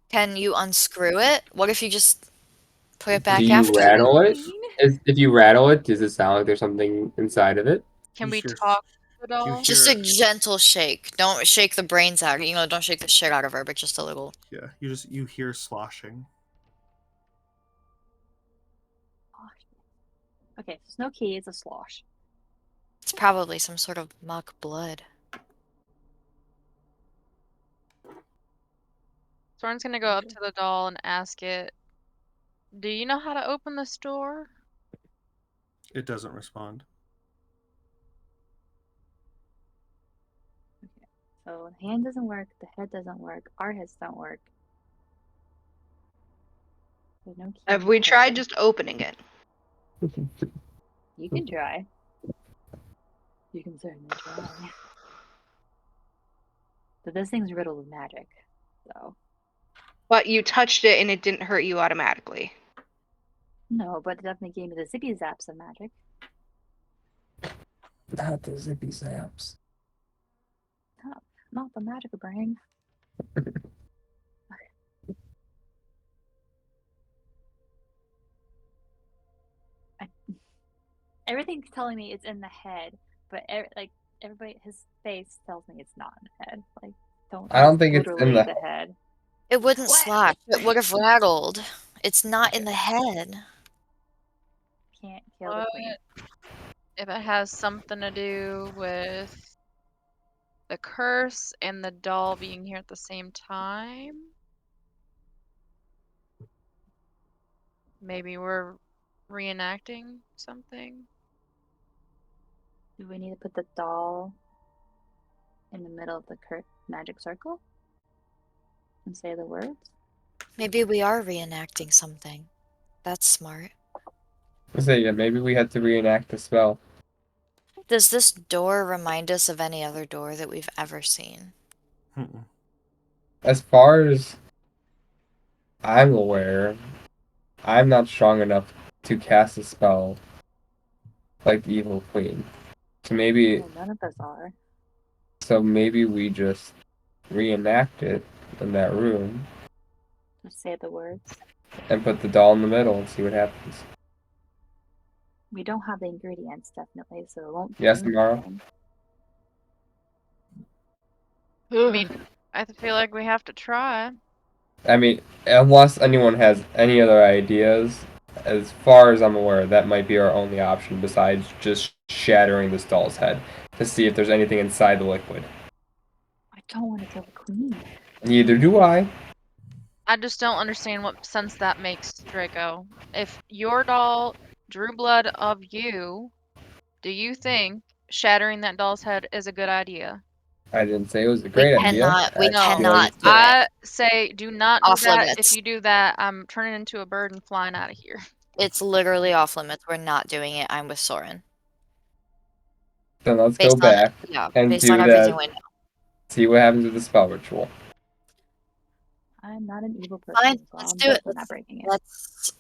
Can you unscrew it? What if you just put it Do back you after? rattle it? Mean? If you rattle it, does it sound like there's something inside of it? Can You we hear- talk to the you doll? hear- Just a gentle shake. Don't shake the brains out. You know, don't shake the shit out of her, but just a little. Yeah, you hear sloshing. Okay, so it's no key, it's a slosh. It's probably some sort of muck blood. Soren's gonna go up to the doll and ask it, "Do you know how to open this door?" It doesn't respond. Okay, so the hand doesn't work, the head doesn't work, our heads don't work. There's no key. Have we tried just opening it? You can try. You can certainly try. But this thing's riddled with magic, so. But you touched it and it didn't hurt you automatically. No, but it definitely gave me the zippy zaps of magic. Not the zippy zaps. Not the magic brain. Everything's telling me it's in the head, but everybody, his face tells me it's not in the head. Like, I don't think it's in literally the head. It wouldn't What? slash. It would have rattled. It's not in the head. Can't kill the queen. If it has something to do with the curse and the doll being here at the same time. Maybe we're reenacting something. Do we need to put the doll in the middle of the magic circle and say the words? Maybe we are reenacting something. That's smart. So yeah, maybe we had to reenact the spell. Does this door remind us of any other door that we've ever seen? Mm-mm. As far as I'm aware, I'm not strong enough to cast a spell like the Evil Queen. So maybe Well, none of us are. we just reenact it in that room Just say the words. and put the doll in the middle and see what happens. We don't have the ingredients, definitely, so it won't Yes, do Amara? anything. I mean, I feel like we have to try. I mean, unless anyone has any other ideas, as far as I'm aware, that might be our only option besides just shattering this doll's head to see if there's anything inside the liquid. I don't want to kill the queen. Neither do I. I just don't understand what sense that makes, Draco. If your doll drew blood of you, do you think shattering that doll's head is a good idea? I didn't say it was a We great idea. we No. I cannot do it. I say do not do Off that. limits. If you do that, I'm turning into a bird and flying out of here. It's literally off limits. We're not doing it. I'm with Soren. Then let's go Based on back and based on do everything that. we know. See what happens with the spell ritual. I'm not an evil person, Fine, so let's I'm do it. definitely not breaking it. Let's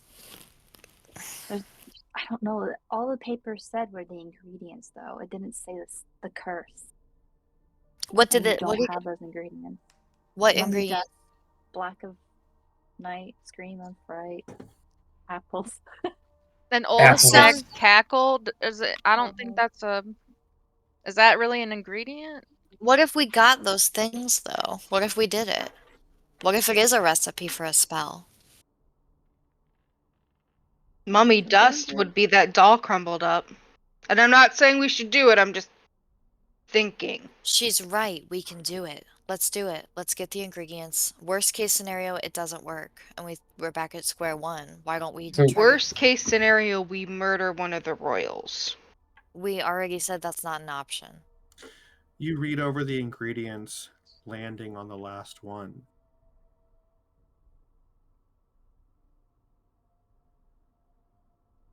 I don't know. All the papers said were the ingredients, though. It didn't say the curse. what And did we it don't have those ingredients. what Mummy ingredient? Death, Black of Night, Scream of Fright, apples. An oldest Apples. stag cackled. Is it? I don't think that's a. Is that really an ingredient? What if we got those things though? What if we did it? What if it is a recipe for a spell? Mummy dust would be that doll crumbled up. And I'm not saying we should do it, I'm just thinking. She's right. We can do it. Let's do it. Let's get the ingredients. Worst case scenario, it doesn't work, and we're back at square one. Why don't we So- try? Worst case scenario, we murder one of the royals. We already said that's not an option. You read over the ingredients, landing on the last one.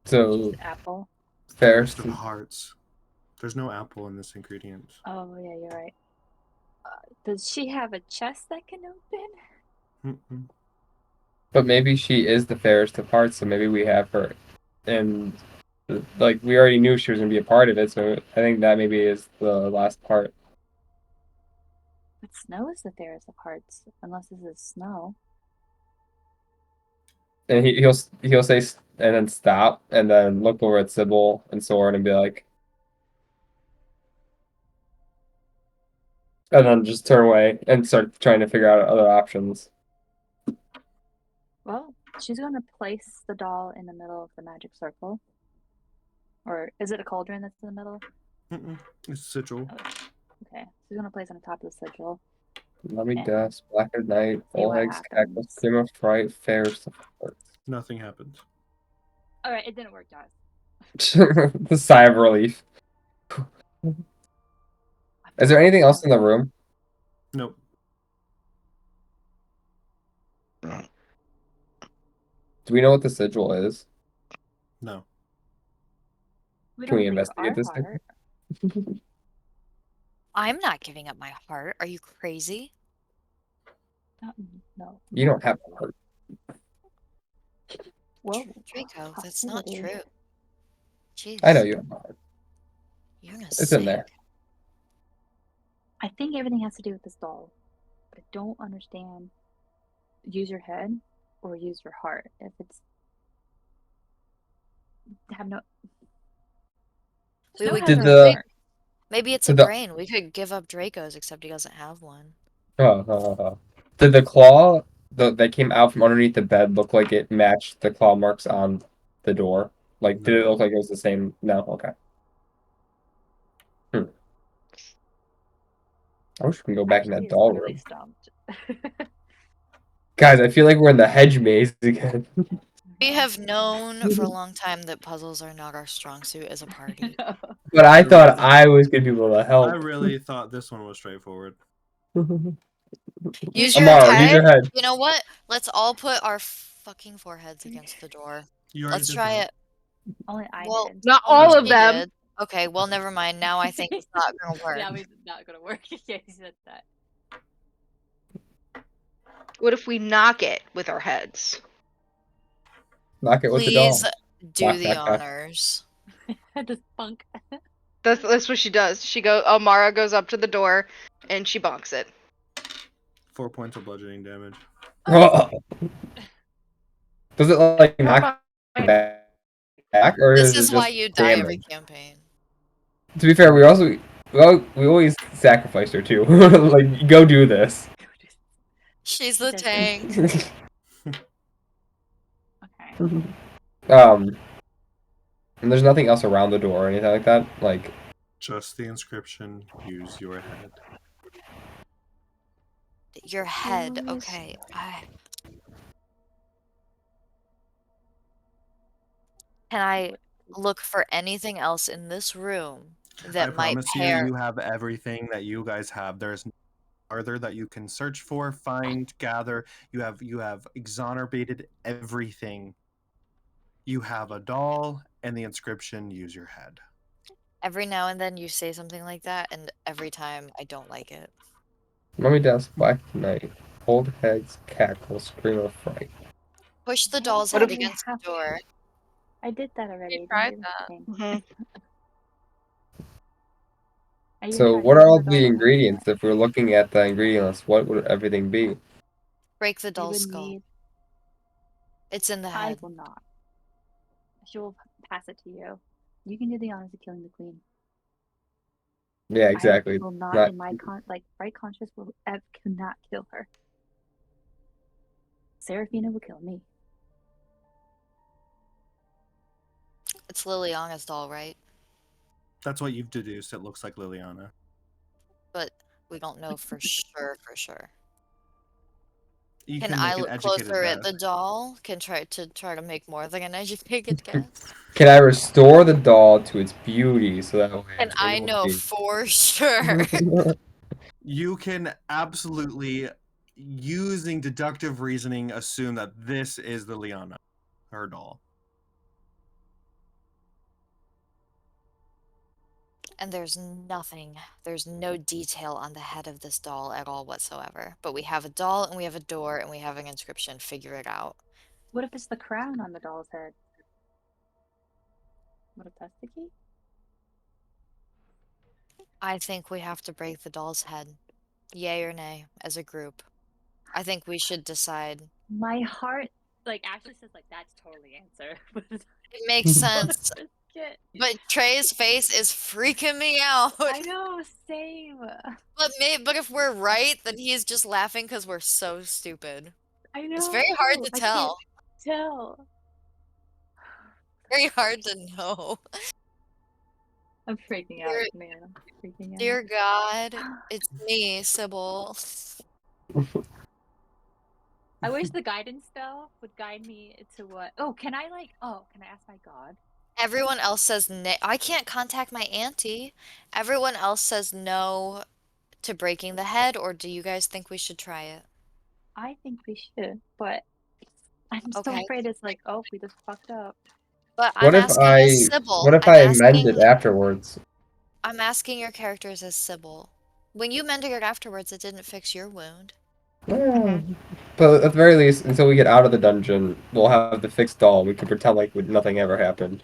So, Apple. Fairest fairest. of hearts. There's no apple in this ingredient. Oh, yeah, you're right. Does she have a chest that can open? Mm-mm. But maybe she is the fairest of hearts, so maybe we have her. And, like, we already knew she was going to be a part of it, so I think that maybe is the last part. But snow is the fairest of hearts, unless this is snow. And he'll say and then stop and then look over at Sybil and Soren and be like, and then just turn away and start trying to figure out other options. Well, she's going to place the doll in the middle of the magic circle. Or is it a cauldron that's in the middle? Mm-mm. It's sigil. Okay, she's going to place it on top of the sigil. Mummy Yeah. Dust, Black at Night, See All what Eggs, Cackles, happens. Scream of Fright, Fairest of Hearts. Nothing happens. Alright, it didn't work, guys. The sigh of relief. Is there anything else in the room? Nope. Do we know what the sigil is? No. Can we leave investigate our this thing? heart. I'm not giving up my heart. Are you crazy? No. You don't have a heart. Whoa. Draco, that's not hostility. true. Jeez. I know you have a heart. Yuna's It's in there. I think everything has to do with this doll. But I don't understand. Use your head or use your heart. If it's have no. We Snow would has Did her the- heart. Maybe it's So a the- brain. We could give up Draco's, except he doesn't have one. Did the claw that came out from underneath the bed look like it matched the claw marks on the door? Like, did it look like it was the same? No, okay. I wish we can go back in Actually, that is doll literally room. stumped. Guys, I feel like we're in the hedge maze again. We have known for a long time that puzzles are not our strong suit as a party. But I thought really- I was gonna be able to I help. really thought this one was straightforward. Use your Amara, head. use your head. You know what? Let's all put our fucking foreheads against the door. You already Let's did try that. it. Only I Well, did. Not only all of she them. did. Okay, well, never mind. Now I think it's not gonna work. Yeah, it's not gonna work. Yeah, he said that. What if we knock it with our heads? Knock it with the doll. Please do Knock, the knock, knock. honors. Just bunk. That's what she does. Amara goes up to the door and she bonks it. 4 points of bludgeoning damage. Does it like knock back, or This is it is why just you die every damage? campaign. To be fair, we always sacrificed her too. Like, go do this. She's She the does tank. Okay. And there's nothing else around the door or anything like that. Like, Just the inscription. Use your head. Your head. Yes. Okay. Can I look for anything else in this room that I might promise pair? you have everything that you guys have. There's farther that you can search for, find, gather. You have exonerated everything. You have a doll and the inscription. Use your head. Every now and then you say something like that, and every time I don't like it. mummy does black night. Old heads cackle, scream of fright. Push the doll's What head if- against the door. I did that already. You tried Don't do that. anything. Mhm. I even So, tried what are using all the the doll. ingredients? If we're looking at the ingredient list, what would everything be? Break the We doll's would skull. need. It's in the I head. will not. She will pass it to you. You can do the honors of killing the queen. Yeah, exactly. I will not, Not- in my right conscience, cannot kill her. Seraphina will kill me. It's Liliana's doll, right? That's what you've deduced. It looks like Liliana. But we don't know for sure. You Can can I make an look educated closer at guess. the doll? Can try to make more than an educated guess? Can I restore the doll to its beauty so that way And it's I able know to for sure. be... You can absolutely, using deductive reasoning, assume that this is the Liana, her doll. And there's no detail on the head of this doll at all whatsoever. But we have a doll, and we have a door, and we have an inscription. Figure it out. What if it's the crown on the doll's head? What if that's the key? I think we have to break the doll's head. Yay or nay, as a group. I think we should decide. My heart, actually says, that's totally answer. It makes sense. Shit. But Trey's face is freaking me out. I know, same. But if we're right, then he's just laughing because we're so stupid. I know. It's very hard to I tell. can't tell. Very hard to know. I'm freaking out, Dear- man. I'm freaking out. Dear God, it's me, Sybil. I wish the guidance spell would guide me to what. Can I ask my god? Everyone else says no. I can't contact my auntie. Everyone else says no to breaking the head, or do you guys think we should try it? I think we should, but I'm so Okay. afraid it's we just fucked up. But What I'm if asking I as Sybil. what if I'm I amend it asking, afterwards? I'm asking your characters as Sybil. When you mended it afterwards, it didn't fix your wound. But at the very least, until we get out of the dungeon, we'll have the fixed doll. We can pretend like nothing ever happened.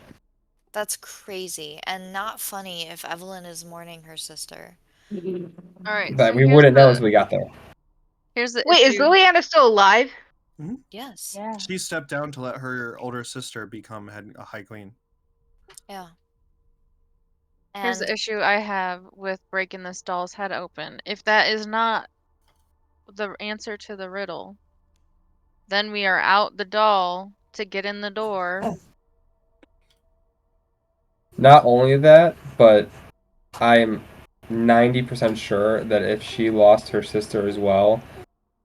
That's crazy and not funny if Evelyn is mourning her sister. All right. But so we here's wouldn't know the- until we got there. Here's the Wait, is issue. Liliana still alive? Yes. Yeah. She stepped down to let her older sister become a high queen. Yeah. Here's the And issue I have with breaking this doll's head open. If that is not the answer to the riddle, then we are out the doll to get in the door. Not only that, but I'm 90% sure that if she lost her sister as well,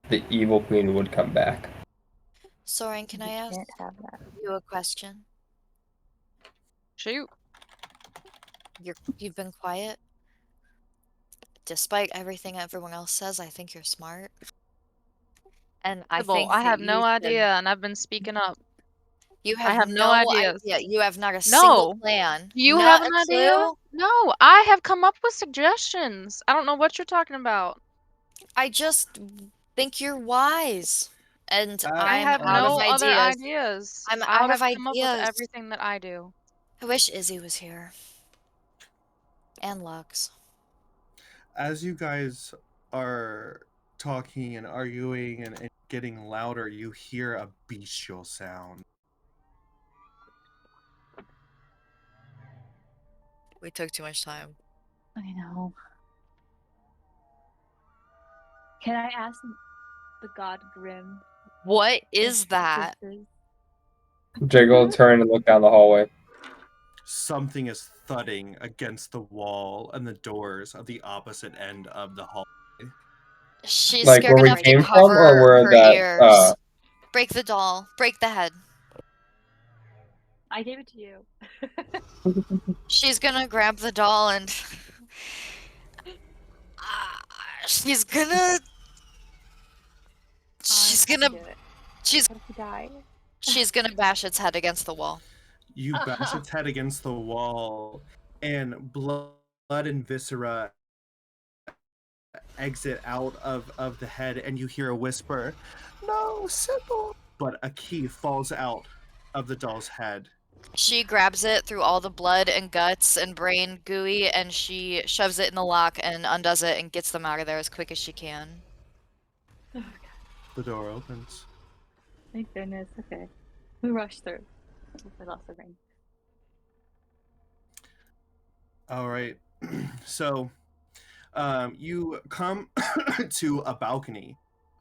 the evil queen would come back. Soren, can I ask Can't have that. you a question? Shoot. You've been quiet. Despite everything everyone else says, I think you're smart. And I Sybil, think I that have you no should- idea, and I've been speaking up. You I have have no ideas. idea. You have not a single No. plan. Do you Not have an a idea? clue. No, I have come up with suggestions. I don't know what you're talking about. I just think you're wise. And I I'm have out no of other ideas. ideas. I'm I out have of come up with ideas. everything that I do. I wish Izzy was here. And Lux. As you guys are talking and arguing and getting louder, you hear a bestial sound. We took too much time. I know. Can I ask the god Grim? What if is that? this is- Jiggle, turn and look down the hallway. Something is thudding against the wall and the doors of the opposite end of the hall. She's Like scared where we enough to came from, cover or where her that ears. Break the doll. Break the head. I gave it to you. She's gonna grab the doll and she's gonna Do it. she's What if you die? she's gonna bash its head against the wall. You bash its head against the wall, and blood and viscera exit out of the head, and you hear a whisper, "No, Sybil!" But a key falls out of the doll's head. She grabs it through all the blood and guts and brain gooey, and she shoves it in the lock and undoes it and gets them out of there as quick as she can. Oh, God. The door opens. Thank goodness. Okay. We rushed through. I lost the ring. All right. So you come to a balcony.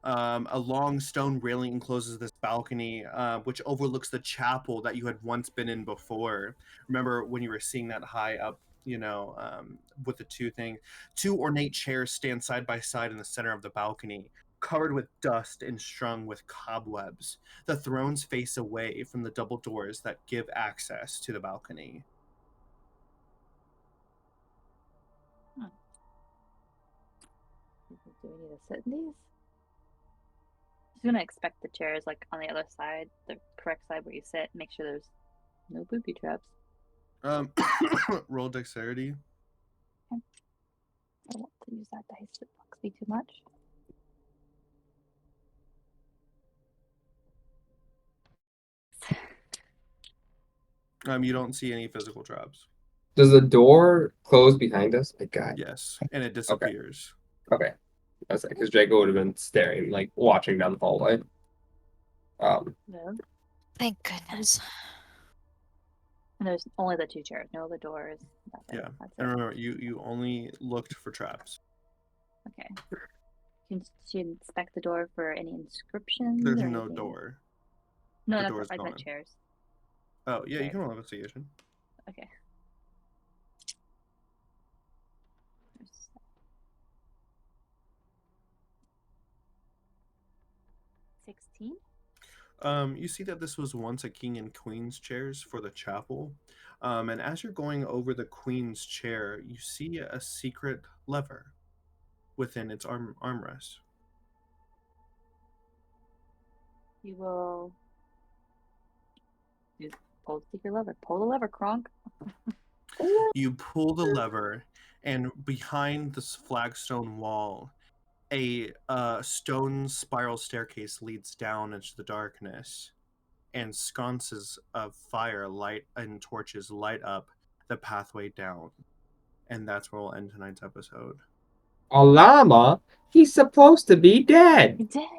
A long stone railing encloses this balcony, which overlooks the chapel that you had once been in before. Remember when you were seeing that high up, with the two ornate chairs stand side by side in the center of the balcony, covered with dust and strung with cobwebs. The thrones face away from the double doors that give access to the balcony. Do we need to sit in these? Just gonna expect the chairs like on the other side, the correct side where you sit. Make sure there's no booby traps. Roll dexterity. I don't want to use that dice. It bugs me too much. You don't see any physical traps. Does the door close behind us? My God. Yes, and it disappears. Okay. That's it, because Draco would have been staring, like watching down the hallway. No. Thank goodness. And there's only the two chairs, no other doors. Nothing. Yeah, That's and it. remember, you only looked for traps. Okay. Can she inspect the door for any inscriptions? There's or no anything? door. No, The that's door's I meant gone. chairs. Oh, yeah, you Right. can roll investigation. Okay. There's 16? You see that this was once a king and queen's chairs for the chapel. And as you're going over the queen's chair, you see a secret lever within its armrest. You will just pull the secret lever. Pull the lever, Kronk. You pull the lever, and behind this flagstone wall, a stone spiral staircase leads down into the darkness, and sconces of fire light and torches light up the pathway down. And that's where we'll end tonight's episode. A llama? He's supposed to be dead. You did it.